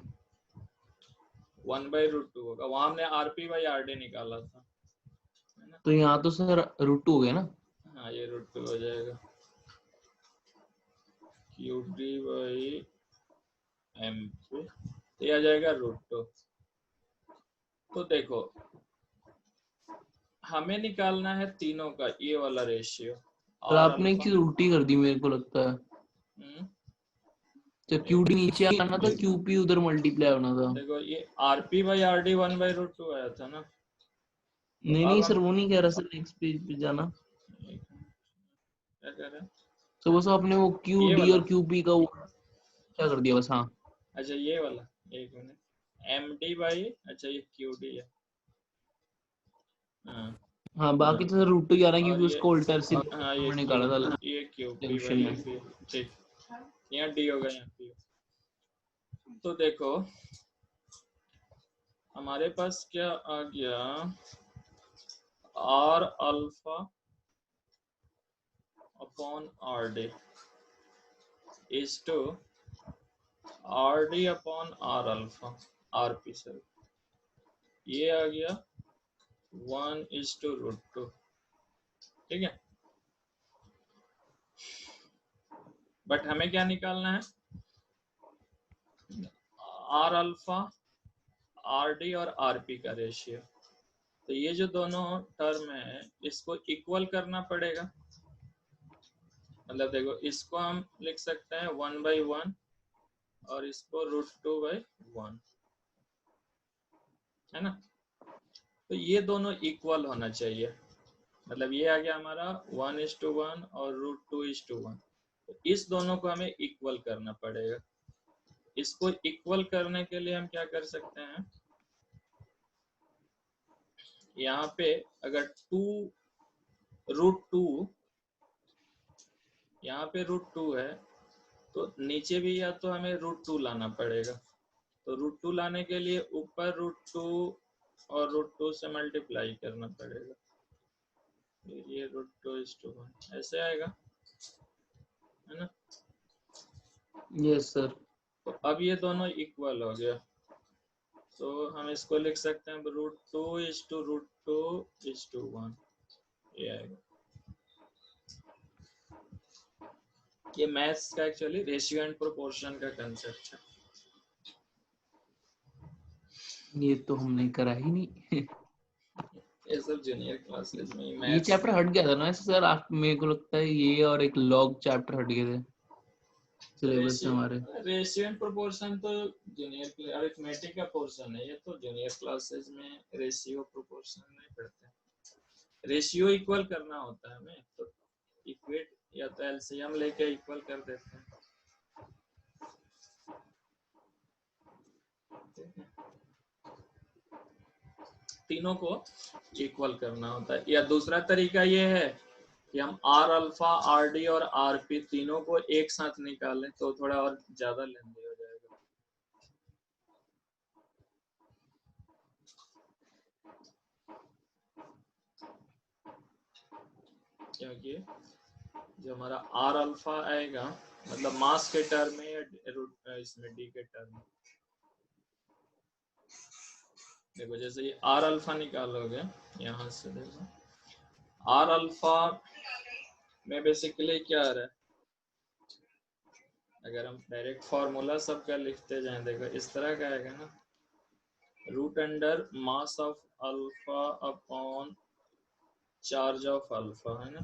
1/√2 होगा, वहां हमने R P by R D निकाला था, है ना। तो यहाँ तो सर √2 हो गया ना। हाँ ये √2 हो जाएगा, Q D by M P, तो ये आ जाएगा √2। तो देखो हमें निकालना है तीनों का ये वाला रेशियो, सर आर आपने एक अल्फा, चीज उल्टी कर दी मेरे को लगता है। तो क्यूडी नीचे आना था, क्यूपी उधर मल्टीप्लाई होना था। देखो ये R P by R D 1/√2 आया था ना। तो नहीं अब नहीं सर, हम वो नहीं कह रहा सर, नेक्स्ट पेज पे जाना। क्या कर रहे हैं, तो बस आपने वो क्यू ये डी वाला, और क्यूपी का वो क्या कर दिया बस। हाँ अच्छा ये वाला, एक मिनट, एम डी बाई, अच्छा ये क्यू डी है, हाँ हाँ, बाकी तो सर √2 ही आ रहा है और क्योंकि ये, उसको उल्टा से हाँ ये निकाला था ये क्यू पी जंक्शन बाई में। पी, ठीक, यहाँ डी होगा, यहाँ पी। तो देखो हमारे पास क्या आ गया, R alpha upon R D is to R D upon R alpha R P sir, ये आ गया 1:√2। ठीक है, बट हमें क्या निकालना है, आर अल्फा आर डी और आर पी का रेशियो। तो ये जो दोनों टर्म है इसको इक्वल करना पड़ेगा। मतलब देखो, इसको हम लिख सकते हैं 1/1 और इसको √2/1, है ना। तो ये दोनों इक्वल होना चाहिए। मतलब ये आ गया हमारा 1:1 और √2:1। तो इस दोनों को हमें इक्वल करना पड़ेगा। इसको इक्वल करने के लिए हम क्या कर सकते हैं, यहाँ पे अगर 2√2, यहाँ पे √2 है तो नीचे भी या तो हमें √2 लाना पड़ेगा। तो √2 लाने के लिए ऊपर √2 और √2 से मल्टीप्लाई करना पड़ेगा, फिर ये √2:1 ऐसे आएगा, है ना। Yes sir. तो अब ये दोनों इक्वल हो गया, तो हम इसको लिख सकते हैं √2:√2:1, ये आएगा। ये मैथ्स का एक्चुअली रेशियो एंड प्रोपोर्शन का कंसेप्ट है। ये तो हमने करा ही नहीं। ये सब जूनियर क्लासेस में ये मैथ्स। चैप्टर हट गया था ना सर, आप मेरे को लगता है ये और एक लॉग चैप्टर हट गए थे सिलेबस से हमारे। रेशियो एंड प्रोपोर्शन तो जूनियर अरिथमेटिक का पोर्शन है, ये तो जूनियर क्लासेस में रेशियो प्रोपोर्शन नहीं पढ़ते। रेशियो इक्वल करना होता है हमें, तो इक्वेट या तो एलसीएम लेके इक्वल कर देते हैं। तीनों को इक्वल करना होता है। या दूसरा तरीका ये है कि हम आर अल्फा आर डी और आर पी तीनों को एक साथ निकालें तो थोड़ा और ज्यादा लेंदी हो जाएगा। क्योंकि जो हमारा आर अल्फा आएगा मतलब मास के टर्म में या इसमें डी के टर्म में, देखो जैसे ये आर अल्फा निकालोगे यहाँ से, देखो आर अल्फा में बेसिकली क्या आ रहा है, अगर हम डायरेक्ट फॉर्मूला सबका लिखते जाएं, देखो इस तरह का आएगा ना, √under mass of alpha upon charge of alpha, है ना।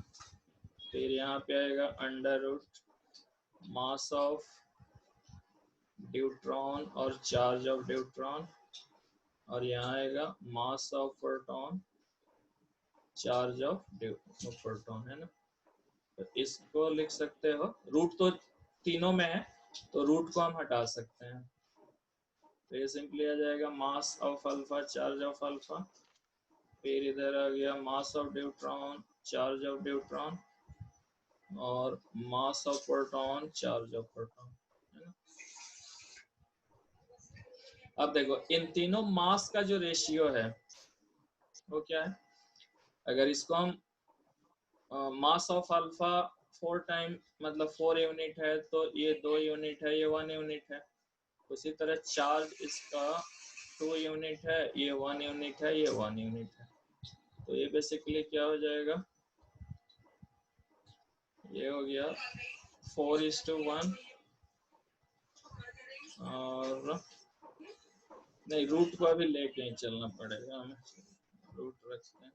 फिर यहाँ पे आएगा √, मास ऑफ ड्यूट्रॉन और चार्ज ऑफ ड्यूट्रॉन, और यहाँ आएगा मास of proton charge of proton, है ना। तो इसको लिख सकते हो, रूट तो तीनों में है तो रूट को हम हटा सकते हैं, तो ये सिंपली आ जाएगा mass of alpha charge of alpha. फिर इधर आ गया mass of deuteron charge of deuteron और mass of proton charge of proton, है ना। अब देखो इन तीनों मास का जो रेशियो है वो क्या है, अगर इसको हम मास ऑफ अल्फा 4 टाइम मतलब 4 यूनिट है तो ये 2 यूनिट है, ये 1 यूनिट है। उसी तरह चार्ज इसका 2 यूनिट है, ये 1 यूनिट है, ये 1 यूनिट है। तो ये बेसिकली क्या हो जाएगा, ये हो गया 4:1 और नहीं, रूट को अभी लेके ही चलना पड़ेगा हमें, रूट रखते हैं।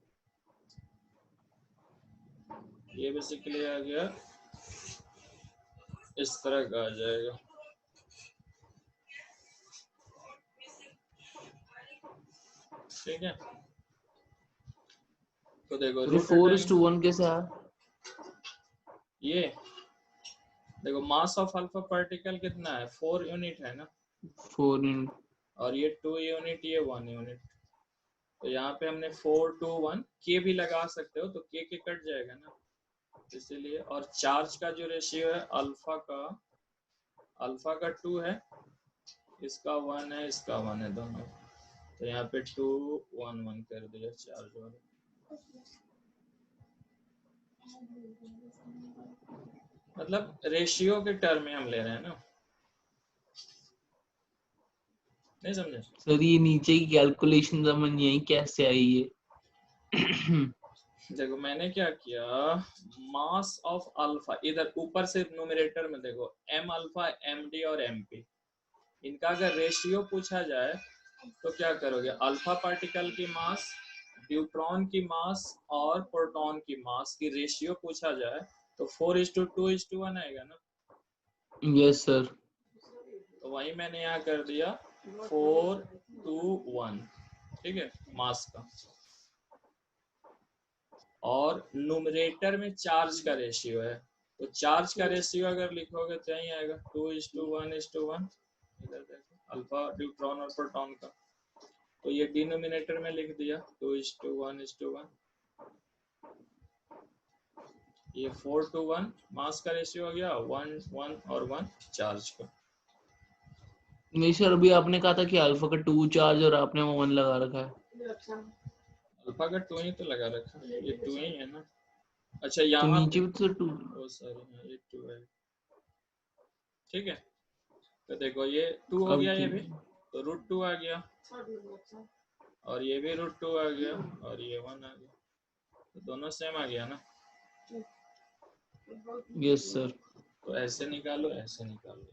ये बेसिकली आ गया इस तरह का आ जाएगा, ठीक है। तो देखो तो 4:1 कैसे आया? ये देखो मास ऑफ अल्फा पार्टिकल कितना है, 4 यूनिट है ना, 4 यूनिट, और ये 2 यूनिट, ये 1 यूनिट। तो यहाँ पे हमने 4 2 1 के भी लगा सकते हो, तो के कट जाएगा ना, इसीलिए। और चार्ज का जो रेशियो है अल्फा का 2 है, इसका 1 है, इसका 1 है, दोनों। तो यहाँ पे 2 1 1 कर दिया चार्ज वाला। मतलब रेशियो के टर्म में हम ले रहे हैं ना, नहीं समझे? सर ये नीचे की कैलकुलेशन समझ नहीं आई कैसे आई ये। देखो मैंने क्या किया, मास ऑफ अल्फा इधर ऊपर से न्यूमरेटर में देखो एम अल्फा एम डी और एम पी, इनका अगर रेशियो पूछा जाए तो क्या करोगे, अल्फा पार्टिकल की मास, न्यूट्रॉन की मास और प्रोटॉन की मास की रेशियो पूछा जाए तो 4:2:1 आएगा ना। Yes sir. तो वही मैंने यहाँ कर दिया 4:2:1, ठीक है, मास का। और न्यूमरेटर में चार्ज का रेशियो है, तो चार्ज का रेशियो अगर लिखोगे तो यही आएगा 2:1:1। इधर देखो अल्फा न्यूट्रॉन और प्रोटॉन का, तो ये डिनोमिनेटर में लिख दिया 2:1:1। ये 4:1 मास का रेशियो हो गया, 1 और 1 चार्ज का। नहीं सर अभी आपने कहा था कि अल्फा का 2 चार्ज और आपने 1 लगा रखा है। अल्फा का 2 ही तो लगा रखा है, ये 2 ही है ना। अच्छा तो यहाँ नीचे पे भी तो 2। ओ सॉरी ये 2 है, ठीक है। तो देखो ये 2 हो अब गया, ये ठीक भी तो √2 आ गया, और ये भी √2 आ गया, और ये 1 आ गया, तो दोनों सेम आ गया ना। Yes sir. तो ऐसे निकालो, ऐसे निकालो,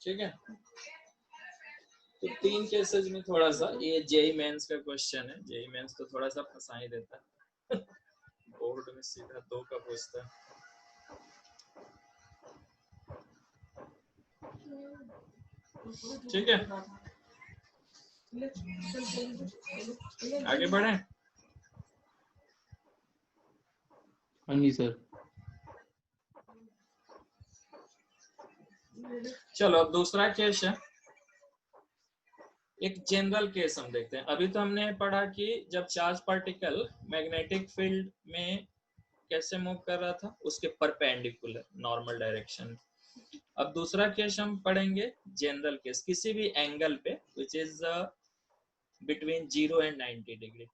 ठीक है। तो 3 केसेस में थोड़ा सा, ये जेई मेंस का क्वेश्चन है, जेई मेंस तो थोड़ा सा फंसा ही देता है। बोर्ड में सीधा 2 का पूछता है। ठीक है, आगे बढ़े। हाँ जी सर। चलो अब दूसरा केस है, एक जनरल केस हम देखते हैं। अभी तो हमने पढ़ा कि जब चार्ज पार्टिकल मैग्नेटिक फील्ड में कैसे मूव कर रहा था, उसके परपेंडिकुलर नॉर्मल डायरेक्शन। अब दूसरा केस हम पढ़ेंगे जनरल केस, किसी भी एंगल पे which is between 0 and 90 degree.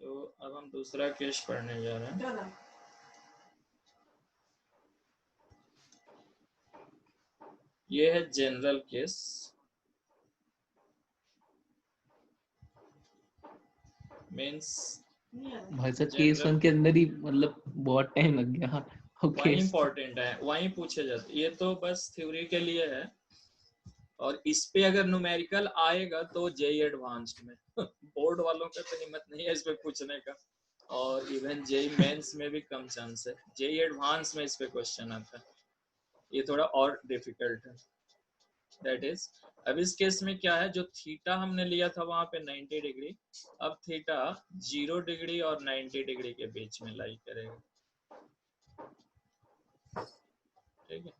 तो अब हम दूसरा केस पढ़ने जा रहे हैं। ये है जनरल केस। मीन्स भाई साहब केस वन के अंदर ही मतलब बहुत टाइम लग गया। ओके वही इंपॉर्टेंट है, वही पूछे जाते, ये तो बस थ्योरी के लिए है, और इस पे अगर न्यूमेरिकल आएगा तो जेई एडवांस्ड में बोर्ड वालों का तो हिम्मत नहीं है इस पे पूछने का, और इवन जेई मेंस में भी कम चांस है, जेई एडवांस में इस पे क्वेश्चन आता है, ये थोड़ा और डिफिकल्ट है। दैट इज, अब इस केस में क्या है, जो थीटा हमने लिया था वहां पे 90 डिग्री, अब थीटा 0 डिग्री और 90 डिग्री के बीच में लाई करेगा, ठीक है।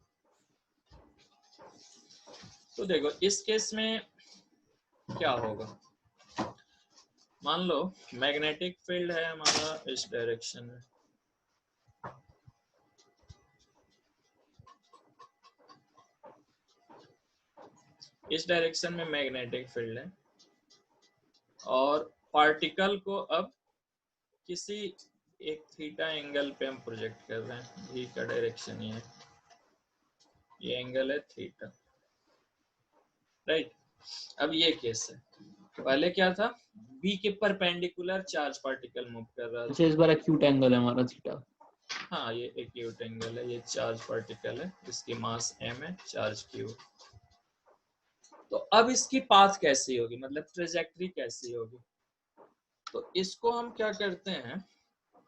तो देखो इस केस में क्या होगा, मान लो मैग्नेटिक फील्ड है हमारा इस डायरेक्शन में, इस डायरेक्शन में मैग्नेटिक फील्ड है, और पार्टिकल को अब किसी एक थीटा एंगल पे हम प्रोजेक्ट कर रहे हैं, v का डायरेक्शन ये एंगल है थीटा, राइट। अब ये केस है, पहले क्या था, b के परपेंडिकुलर चार्ज पार्टिकल मूव कर रहा था। अच्छा इस बार एक्यूट एंगल है हमारा थीटा। हाँ ये एक्यूट एंगल है, ये चार्ज पार्टिकल है, इसकी मास m है, चार्ज q। तो अब इसकी पाथ कैसी होगी, मतलब ट्रेजेक्टरी कैसी होगी, तो इसको हम क्या करते हैं,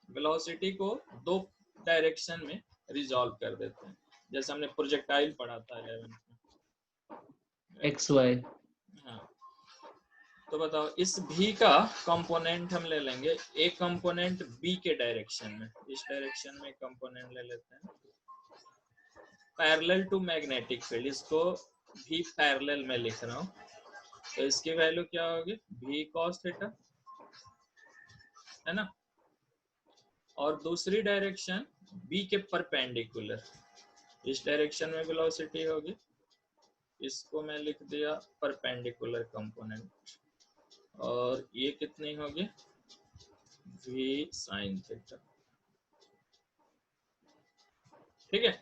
वेलोसिटी को 2 डायरेक्शन में रिजॉल्व कर देते हैं, जैसे हमने प्रोजेक्टाइल पढ़ा था 11th में, एक्स वाई। हाँ। तो बताओ इस v का कंपोनेंट हम ले लेंगे, एक कंपोनेंट b के डायरेक्शन में, इस डायरेक्शन में कंपोनेंट ले लेते हैं पैरेलल टू मैग्नेटिक फील्ड, इसको v पैरेलल में लिख रहा हूँ, तो इसकी वैल्यू क्या होगी, v cos थीटा, है ना। और दूसरी डायरेक्शन b के परपेंडिकुलर, इस डायरेक्शन में वेलोसिटी होगी, इसको मैं लिख दिया परपेंडिकुलर कंपोनेंट, और ये कितनी होगी v sin थीटा। ठीक है,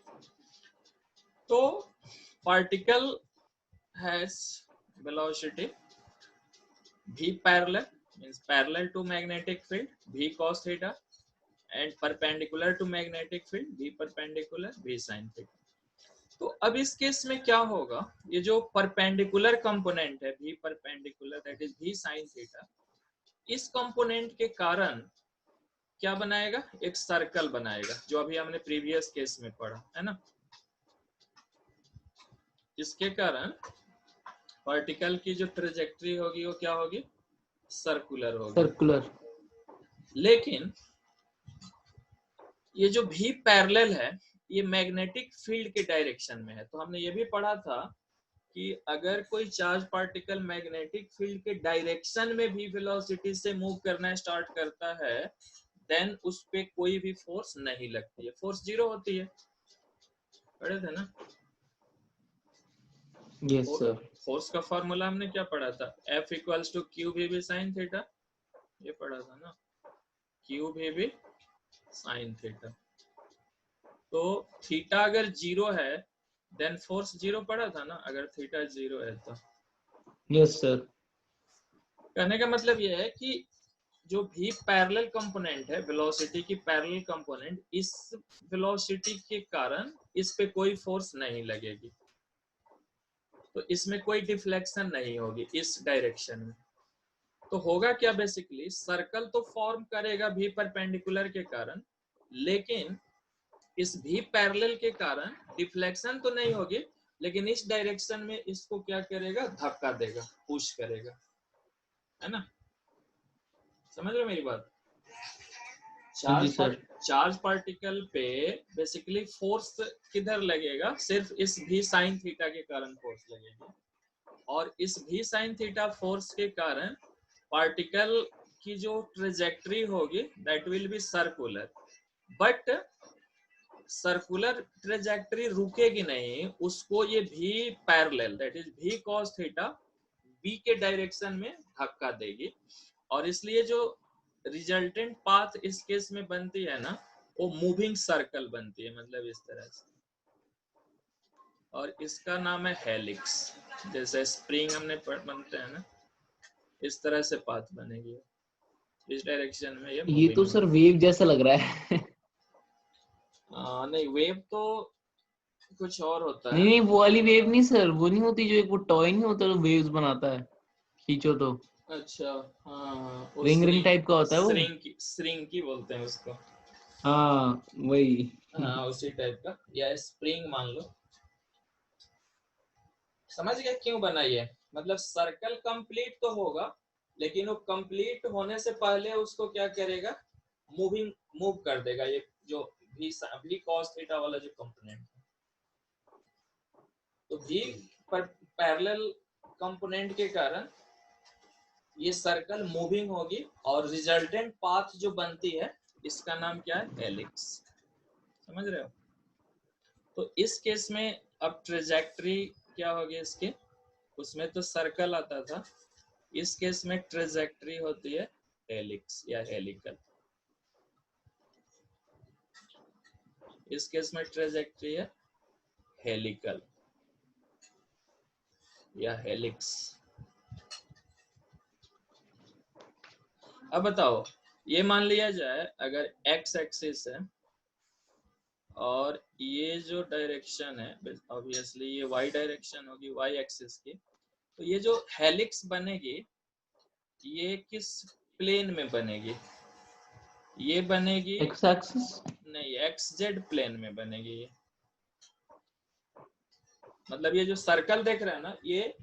तो particle has velocity v parallel means parallel to magnetic field v cos theta and perpendicular to magnetic field v perpendicular v sin theta। तो अब इस केस में क्या होगा, ये जो परपेंडिकुलर कंपोनेंट है v perpendicular that is v sin theta, इस कंपोनेंट के कारण क्या बनाएगा, एक सर्कल बनाएगा, जो अभी हमने प्रीवियस केस में पढ़ा है ना। इसके कारण पार्टिकल की जो ट्रेजेक्टरी होगी वो क्या होगी, सर्कुलर होगी। सर्कुलर। लेकिन ये जो v पैरेलल है ये मैग्नेटिक फील्ड के डायरेक्शन में है। तो हमने ये भी पढ़ा था कि अगर कोई चार्ज पार्टिकल मैग्नेटिक फील्ड के डायरेक्शन में भी वेलोसिटी से मूव करना स्टार्ट करता है, देन उस पे कोई भी फोर्स नहीं लगती है, फोर्स जीरो होती है। पढ़े थे ना? Yes sir. फोर्स का फॉर्मूला हमने क्या पढ़ा था, F equals to Q V B sine theta, ये पढ़ा था ना, Q V B sine theta. तो थीटा अगर जीरो है देन फोर्स जीरो पड़ा था ना, अगर थीटा जीरो है तो। Yes sir. कहने का मतलब ये है कि जो भी पैरेलल कंपोनेंट है, वेलोसिटी की पैरेलल कंपोनेंट, इस वेलोसिटी के कारण इस पे कोई फोर्स नहीं लगेगी, तो इसमें कोई डिफ्लेक्शन नहीं होगी इस डायरेक्शन में। तो होगा क्या, बेसिकली सर्कल तो फॉर्म करेगा भी परपेंडिकुलर के कारण, लेकिन इस भी पैरेलल के कारण डिफ्लेक्शन तो नहीं होगी, लेकिन इस डायरेक्शन में इसको क्या करेगा, धक्का देगा, पुश करेगा, है ना। समझ रहे हो मेरी बात? चार्ज पार्टिकल पे बेसिकली फोर्स किधर लगेगा, सिर्फ इस भी साइन थीटा के कारण फोर्स लगेगी, और इस भी साइन थीटा फोर्स के कारण पार्टिकल की जो ट्रेजेक्टरी होगी that will be circular, but circular trajectory रुकेगी नहीं, उसको ये भी पैरेलल दैट इज भी cos थीटा बी के डायरेक्शन में धक्का देगी, और इसलिए जो रिजल्टेंट पाथ इस केस में बनती है ना, वो मूविंग सर्कल बनती है, मतलब इस तरह से, और इसका नाम है हेलिक्स। जैसे स्प्रिंग हमने बनते हैं ना, इस तरह से पाथ बनेगी इस डायरेक्शन में। ये तो सर वेव जैसा लग रहा है। नहीं, वेव तो कुछ और होता है। नहीं वो वाली वेव नहीं सर, वो नहीं होती जो एक वो टॉय नहीं होता जो वेव्स बनाता है, खींचो तो। अच्छा, हाँ, रिंग रिंग टाइप का होता है वो। स्ट्रिंग की बोलते हैं उसको। हाँ वही। हाँ, उसी टाइप का, या स्प्रिंग मान लो। समझ गए क्यों बना ये, मतलब सर्कल कंप्लीट तो होगा, लेकिन वो कंप्लीट होने से पहले उसको क्या करेगा, मूव कर देगा, ये जो भी cos थीटा वाला जो कंपोनेंट है। तो भी पैरेलल कंपोनेंट के कारण ये सर्कल मूविंग होगी, और रिजल्टेंट पाथ जो बनती है इसका नाम क्या है, हेलिक्स। समझ रहे हो? तो इस केस में अब ट्रेजेक्टरी क्या होगी इसकी, उसमें तो सर्कल आता था, इस केस में ट्रेजेक्टरी होती है हेलिक्स या हेलिकल। इस केस में ट्रेजेक्टरी है हेलिकल या हेलिक्स। अब बताओ, ये मान लिया जाए अगर एक्स एक्सिस है और ये जो डायरेक्शन है, ऑब्वियसली ये वाई डायरेक्शन होगी, वाई एक्सिस की, तो ये जो हेलिक्स बनेगी ये किस प्लेन में बनेगी, ये बनेगी एक्स एक्सिस नहीं, एक्स जेड प्लेन में बनेगी ये। मतलब ये जो सर्कल देख रहे हैं ना, ये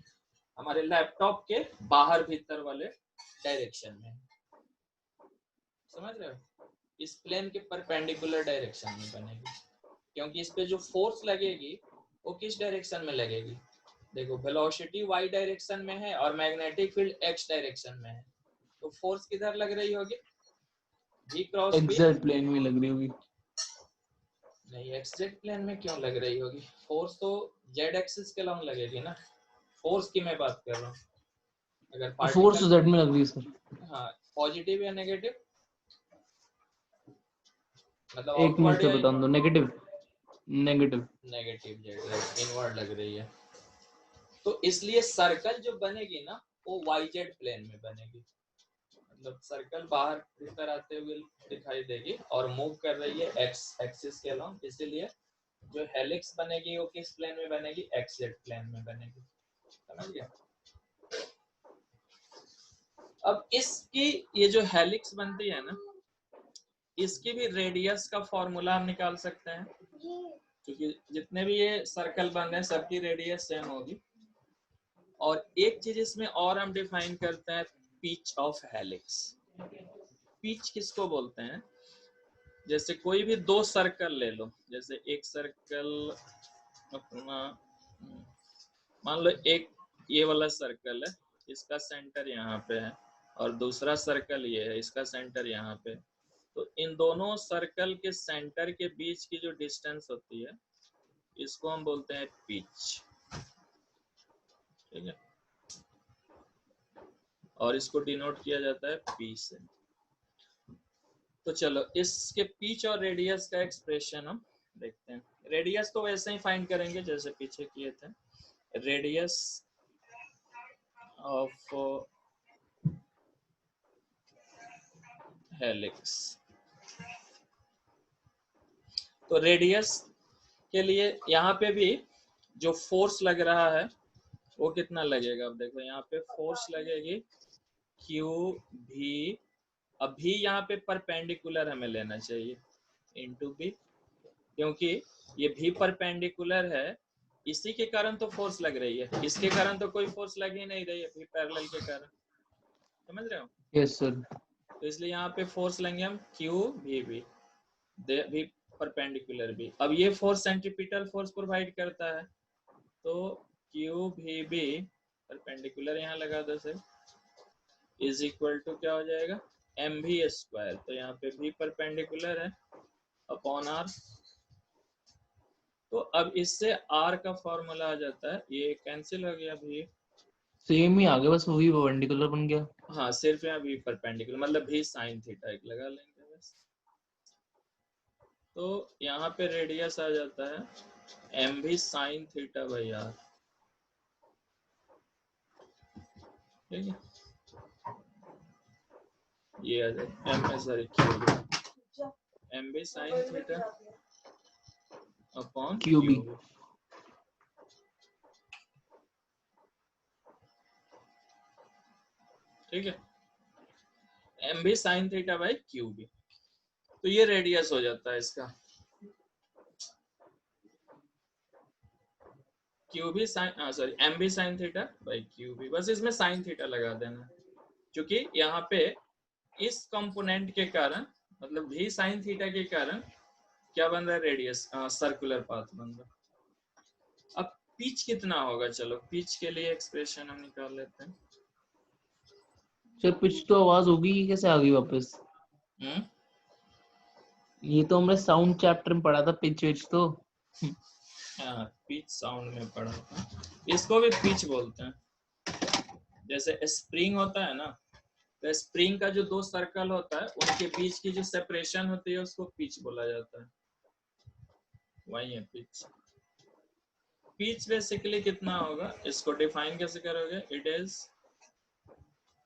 हमारे लैपटॉप के बाहर भीतर वाले डायरेक्शन में, समझ रहे हो, इस प्लेन के परपेंडिकुलर डायरेक्शन में बनेगी, क्योंकि इस पे जो फोर्स लगेगी वो किस डायरेक्शन में लगेगी, देखो वेलोसिटी वाई डायरेक्शन में है और मैग्नेटिक फील्ड एक्स डायरेक्शन में है, तो फोर्स किधर लग रही होगी, v cross X p, Z plane में लग रही होगी। नहीं, एक्सजेड प्लेन में क्यों लग रही होगी? फोर्स तो जेड एक्सिस के लॉन्ग लगेगी ना, फोर्स की मैं बात कर रहा हूँ। अगर फोर्स पार्टिकल, जेड में लग रही है सर। हाँ, पॉजिटिव या नेगेटिव, मतलब एक मिनट आउटवर्ड से या बता दो, negative. Negative. Negative Z, inward लग रही है। तो इसलिए सर्कल जो बनेगी ना वो वाई जेड प्लेन में बनेगी, मतलब सर्कल बाहर भीतर आते हुए दिखाई देगी और मूव कर रही है एक्स एक्सिस के अलॉन्ग, इसीलिए जो हेलिक्स बनेगी वो किस प्लेन में बनेगी? एक्स जेड प्लेन में बनेगी। समझ गया? अब इसकी ये जो हेलिक्स बनती है ना, इसकी भी रेडियस का फॉर्मूला हम निकाल सकते हैं, क्योंकि जितने भी ये सर्कल बन रहे हैं सबकी रेडियस सेम होगी। और एक चीज इसमें और हम डिफाइन करते हैं, पिच ऑफ हेलिक्स। पिच किसको बोलते हैं? जैसे कोई भी दो सर्कल ले लो, जैसे एक सर्कल अपना, मान लो एक ये वाला सर्कल है, इसका सेंटर यहाँ पे है, और दूसरा सर्कल ये है, इसका सेंटर यहाँ पे। तो इन दोनों सर्कल के सेंटर के बीच की जो डिस्टेंस होती है इसको हम बोलते हैं पिच। ठीक है, और इसको डिनोट किया जाता है पी से। तो चलो इसके पिच और रेडियस का एक्सप्रेशन हम देखते हैं। रेडियस तो वैसे ही फाइंड करेंगे जैसे पीछे किए थे, रेडियस ऑफ हेलिक्स। तो रेडियस के लिए यहाँ पे भी जो फोर्स लग रहा है वो कितना लगेगा? अब देखो यहाँ पे फोर्स लगेगी क्यू भी। अब भी यहाँ पे परपेंडिकुलर हमें लेना चाहिए, इनटू बी, क्योंकि ये भी परपेंडिकुलर है, इसी के कारण तो फोर्स लग रही है, इसके कारण तो कोई फोर्स लग ही नहीं रही है, भी पैरेलल के कारण। समझ रहे हो? Yes sir. तो इसलिए यहाँ पे फोर्स लेंगे हम क्यू भी परपेंडिकुलर भी। अब ये फोर्स सेंट्रीपिटल फोर्स प्रोवाइड करता है, तो क्यू भी परपेंडिकुलर यहाँ लगा दो सर, इज इक्वल टू क्या हो जाएगा? एम भी स्क्वायर। तो यहाँ पे भी परपेंडिकुलर है अपॉन आर। तो अब इससे आर का फॉर्मूला आ जाता है, ये कैंसिल हो गया भी, सेम ही आ गया, बस वही परपेंडिकुलर बन गया। हाँ सिर्फ यहाँ भी परपेंडिकुलर, मतलब भी साइन थीटा एक लगा लेंगे बस। तो यहाँ पे रेडियस आ जाता है एम भी साइन थीटा बाई आर। ठीक है, ये आ जाता है एम, सॉरी क्यू, एम भी sine theta upon QB. Q. ठीक है, एम भी साइन थीटा बाई क्यू भी। तो ये रेडियस हो जाता है इसका, क्यू भी साइन, सॉरी एम भी साइन थीटा बाई क्यू भी, बस इसमें साइन थीटा लगा देना, क्योंकि यहाँ पे इस कंपोनेंट के कारण, मतलब भी साइन थीटा के कारण क्या बन रहा है? रेडियस, सर्कुलर पाथ बन रहा है। अब पिच कितना होगा? चलो पिच के लिए एक्सप्रेशन हम निकाल लेते हैं। सर पिच तो आवाज होगी, ये कैसे आ गई वापस? ये तो हमने साउंड चैप्टर में पढ़ा था, पिच विच तो। हाँ पिच साउंड में पढ़ा था, इसको भी पिच बोलते हैं। जैसे स्प्रिंग होता है ना, तो स्प्रिंग का जो दो सर्कल होता है उनके बीच की जो सेपरेशन होती है उसको पिच बोला जाता है, वही है पिच। पिच बेसिकली कितना होगा, इसको डिफाइन कैसे करोगे? It is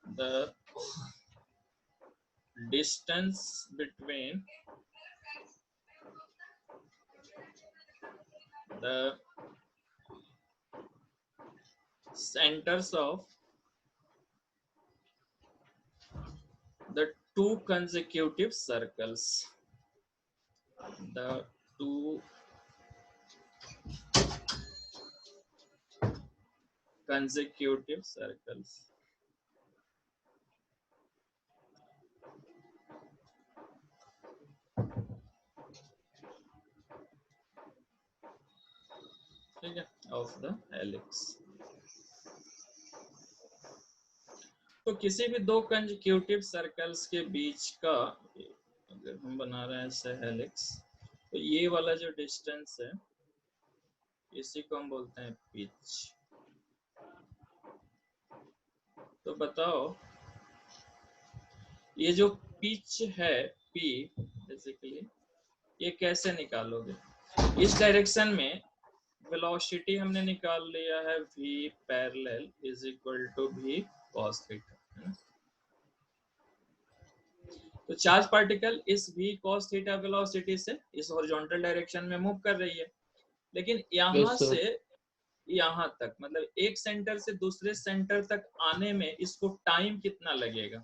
the distance between the centers of the two consecutive circles. The two consecutive circles. ठीक है, of the helix. तो किसी भी दो कंसेक्यूटिव सर्कल्स के बीच का, अगर हम बना रहे हैं ऐसे हेलिक्स, तो ये वाला जो डिस्टेंस है इसी को हम बोलते हैं पिच। तो बताओ ये जो पिच है P बेसिकली ये कैसे निकालोगे? इस डायरेक्शन में वेलोसिटी हमने निकाल लिया है v parallel is equal to v cos theta, है ना? तो चार्ज पार्टिकल इस v cos थीटा वेलोसिटी से इस हॉरिजॉन्टल डायरेक्शन में मूव कर रही है, लेकिन यहाँ Yes, sir. से यहाँ तक मतलब एक सेंटर से दूसरे सेंटर तक आने में इसको टाइम कितना लगेगा?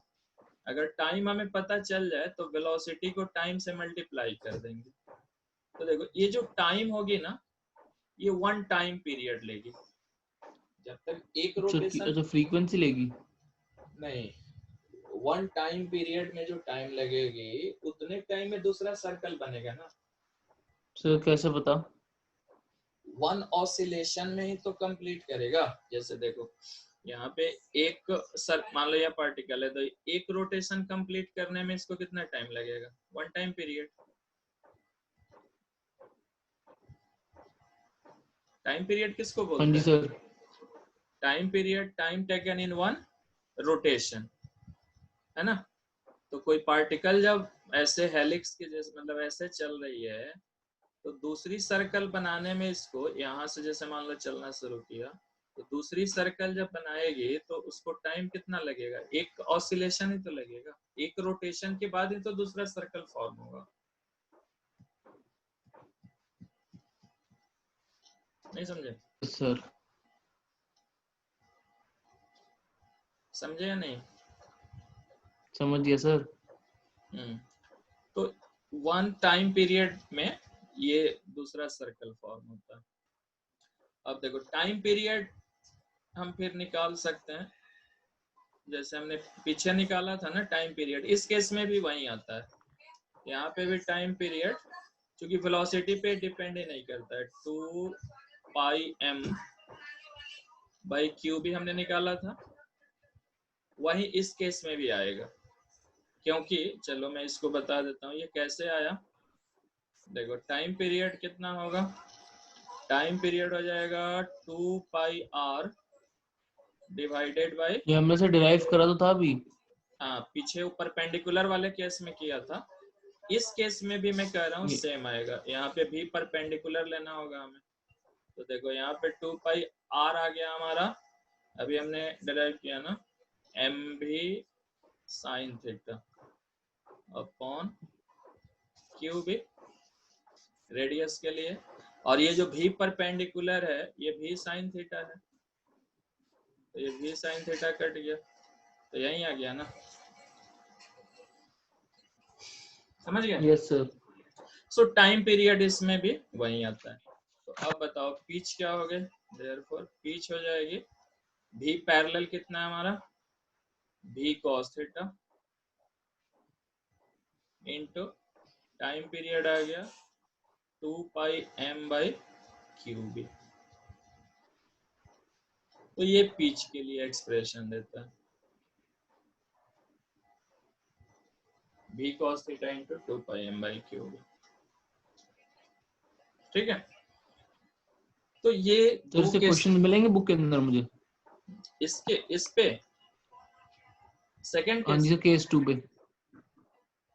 अगर टाइम हमें पता चल जाए तो वेलोसिटी को टाइम से मल्टीप्लाई कर देंगे। तो देखो ये जो टाइम होगी ना ये वन टाइम पीरियड लेगी। जब तक एक रोटेशन अच्छा फ्रीक्वेंसी लेगी? नहीं, वन टाइम पीरियड में जो टाइम लगेगी उतने टाइम में दूसरा सर्कल बनेगा ना। सर कैसे पता? वन ऑसिलेशन में ही तो कंप्लीट करेगा। जैसे देखो यहाँ पे एक सर मान लो यह पार्टिकल है तो एक रोटेशन कंप्लीट करने में इसको कितना टाइम लगेगा? One time period. Time period किसको हाँ बोलते जी हैं? Sir. Time period time taken in one rotation, है ना? तो कोई पार्टिकल जब ऐसे हेलिक्स के जैसे मतलब ऐसे चल रही है तो दूसरी सर्कल बनाने में इसको यहाँ से जैसे मान लो चलना शुरू किया तो दूसरी सर्कल जब बनाएगी तो उसको टाइम कितना लगेगा? एक ऑसिलेशन ही तो लगेगा, एक रोटेशन के बाद ही तो दूसरा सर्कल फॉर्म होगा। नहीं समझे? सर समझे या नहीं? समझ गया सर। तो वन टाइम पीरियड में ये दूसरा सर्कल फॉर्म होता है। अब देखो टाइम पीरियड हम फिर निकाल सकते हैं जैसे हमने पीछे निकाला था ना टाइम पीरियड, इस केस में भी वही आता है। यहाँ पे भी टाइम पीरियड क्योंकि वेलोसिटी पे डिपेंड ही नहीं करता है, 2 पाई m बाई क्यू भी हमने निकाला था, वही इस केस में भी आएगा। क्योंकि चलो मैं इसको बता देता हूँ ये कैसे आया। देखो टाइम पीरियड कितना होगा? टाइम पीरियड हो जाएगा 2 पाई r डिवाइडेड बाई, ये हमने से डिराइव करा तो था अभी। हाँ पीछे ऊपर परपेंडिकुलर वाले केस में किया था, इस केस में भी मैं कह रहा हूँ सेम आएगा। यहाँ पे भी परपेंडिकुलर लेना होगा हमें। तो देखो यहाँ पे 2 पाई r आ गया हमारा, अभी हमने डिराइव किया ना, m भी साइन थीटा अपॉन q भी रेडियस के लिए, और ये जो भी परपेंडिकुलर है ये भी साइन थीटा है, तो ये भी साइन थीटा कट गया तो यही आ गया ना। समझ गए? Yes sir. सो टाइम पीरियड इसमें भी वही आता है। तो अब बताओ पिच क्या हो गए? देयरफॉर पिच हो जाएगी v पैरेलल कितना है हमारा? v cos theta into time period आ गया 2 पाई m बाई क्यूब। तो ये पिच के लिए एक्सप्रेशन देता है, v cos theta into 2 pi m by cube. ठीक है, तो ये सर दो से केस क्वेश्चन मिलेंगे बुक के अंदर मुझे? इसके इस पे सेकंड हाँ जी केस सर, केस 2 पे।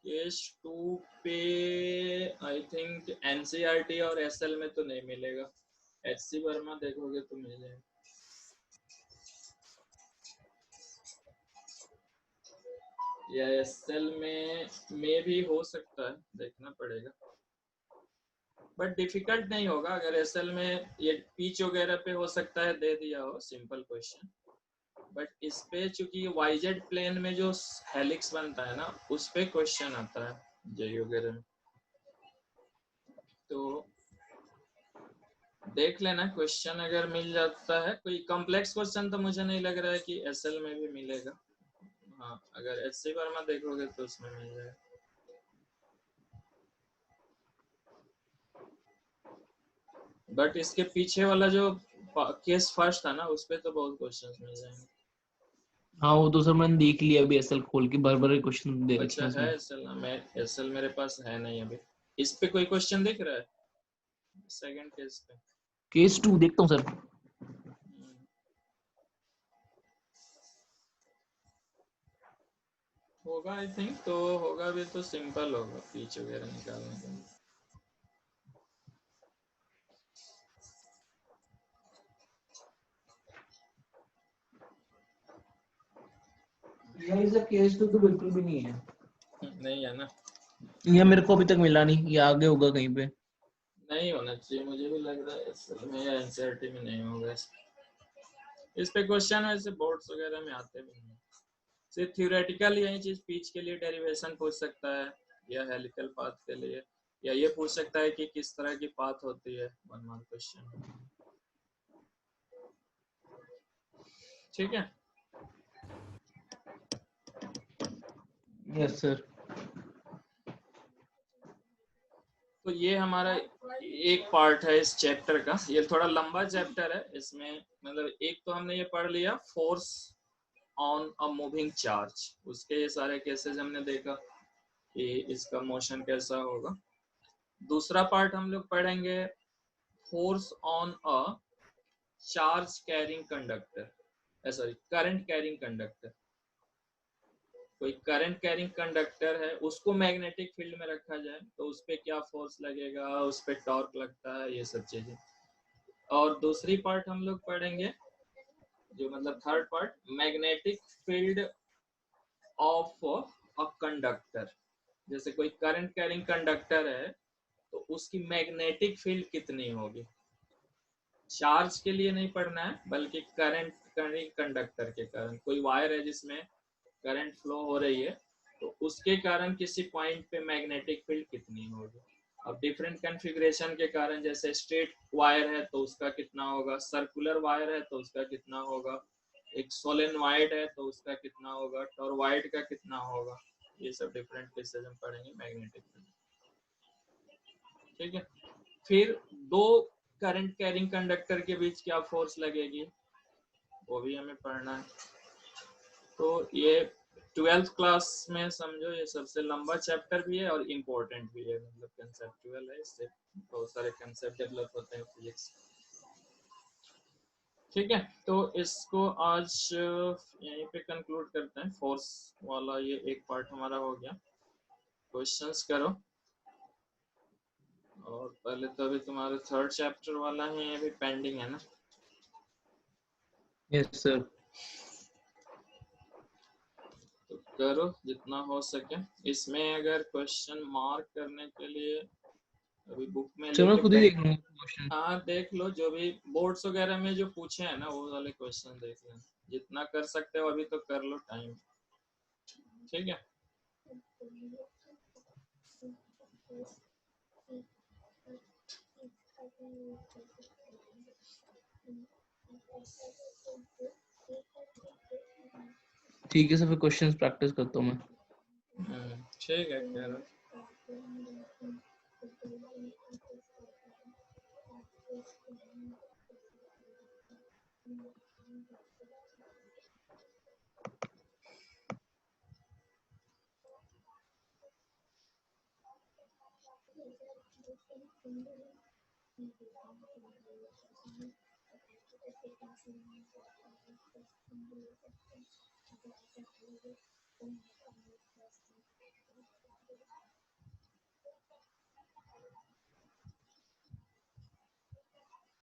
केस 2 पे आई थिंक एनसीईआरटी और एसएल में तो नहीं मिलेगा, एचसी वर्मा देखोगे तो मिल जाएगा। या एसएल में भी हो सकता है, देखना पड़ेगा, बट डिफिकल्ट नहीं होगा। अगर एसएल में ये पिच वगैरह पे हो सकता है दे दिया हो सिंपल क्वेश्चन, बट इस पे चूंकि वाईजेड प्लेन में जो हेलिक्स बनता है ना उस पे क्वेश्चन आता है जेई वगैरह में, तो देख लेना क्वेश्चन अगर मिल जाता है। कोई कॉम्प्लेक्स क्वेश्चन तो मुझे नहीं लग रहा है कि एसएल में भी मिलेगा। हाँ अगर एचसी वर्मा देखोगे तो उसमें मिल जाएगा। बट इसके पीछे वाला जो केस फर्स्ट था ना उस पे तो बहुत क्वेश्चंस मिल जाएंगे। हाँ वो तो सर मैंने देख लिया अभी, एसएल खोल के भर भर क्वेश्चन दे रखे अच्छा हैं है उसमें। एसएल? मैं एसएल मेरे पास है नहीं अभी। इस पे कोई क्वेश्चन दिख रहा है सेकंड केस पे? केस 2 देखता हूँ सर। होगा आई थिंक, तो होगा भी तो सिंपल होगा पीच वगैरह निकालने के लिए। यार इसका केस 2 तो बिल्कुल भी नहीं है। नहीं है ना? ये मेरे को अभी तक मिला नहीं, ये आगे होगा कहीं पे। नहीं होना चाहिए, मुझे भी लग रहा है असल में एनसीईआरटी में नहीं होगा। इस पे क्वेश्चन वैसे बोर्ड्स वगैरह में आते भी नहीं। सिर्फ थ्योरेटिकल यही चीज पीच के लिए डेरिवेशन पूछ सकता है, या हेलिकल पाथ के लिए, या ये पूछ सकता है कि किस तरह की पाथ होती है, 1 मार्क क्वेश्चन। ठीक है। Yes sir. तो ये हमारा एक पार्ट है इस चैप्टर का। ये थोड़ा लंबा चैप्टर है, इसमें मतलब एक तो हमने ये पढ़ लिया force on a moving charge, उसके ये सारे केसेस हमने देखा कि इसका मोशन कैसा होगा। दूसरा पार्ट हम लोग पढ़ेंगे force on a charge carrying conductor, sorry current carrying conductor. कोई करंट कैरिंग कंडक्टर है, उसको मैग्नेटिक फील्ड में रखा जाए तो उस पर क्या फोर्स लगेगा, उस पर टॉर्क लगता है, ये सब चीजें। और दूसरी पार्ट हम लोग पढ़ेंगे जो मतलब third part, magnetic field of a conductor. जैसे कोई करंट कैरिंग कंडक्टर है तो उसकी मैग्नेटिक फील्ड कितनी होगी। चार्ज के लिए नहीं पढ़ना है, बल्कि करंट कैरिंग कंडक्टर के कारण, कोई वायर है जिसमें करंट फ्लो हो रही है तो उसके कारण किसी पॉइंट पे मैग्नेटिक फील्ड कितनी होगी। अब डिफरेंट कॉन्फ़िगरेशन के कारण, जैसे स्ट्रेट वायर है तो उसका कितना होगा, सर्कुलर वायर है तो उसका कितना होगा, एक सोलेनॉइड है तो उसका कितना होगा, टॉरॉइड का कितना होगा, ये सब डिफरेंट केसेस हम पढ़ेंगे मैग्नेटिक फील्ड। ठीक है। फिर दो करंट कैरिंग कंडक्टर के बीच क्या फोर्स लगेगी वो भी हमें पढ़ना है। तो ये 12th क्लास में समझो ये सबसे लंबा चैप्टर भी है और इम्पोर्टेंट भी है, मतलब कंसेप्चुअल है, इससे बहुत सारे कंसेप्ट डेवलप होते हैं फिजिक्स। ठीक है, तो इसको आज यहीं पे कंक्लूड करते हैं। फोर्स वाला ये एक पार्ट हमारा हो गया। क्वेश्चंस करो। और पहले तो अभी तुम्हारे थर्ड चैप्टर वाला है, अभी पेंडिंग है ना? Yes sir. तो करो जितना हो सके। इसमें अगर क्वेश्चन मार्क करने के लिए अभी बुक में चलो मैं लेके खुद ही देख बैठ, लूंगा क्वेश्चन। हाँ देख लो, जो भी बोर्ड्स वगैरह में जो पूछे हैं ना वो वाले क्वेश्चन देख लेना, जितना कर सकते हो अभी तो कर लो टाइम। ठीक है। ठीक है सर, फिर क्वेश्चंस प्रैक्टिस करता हूँ मैं। ठीक है करो।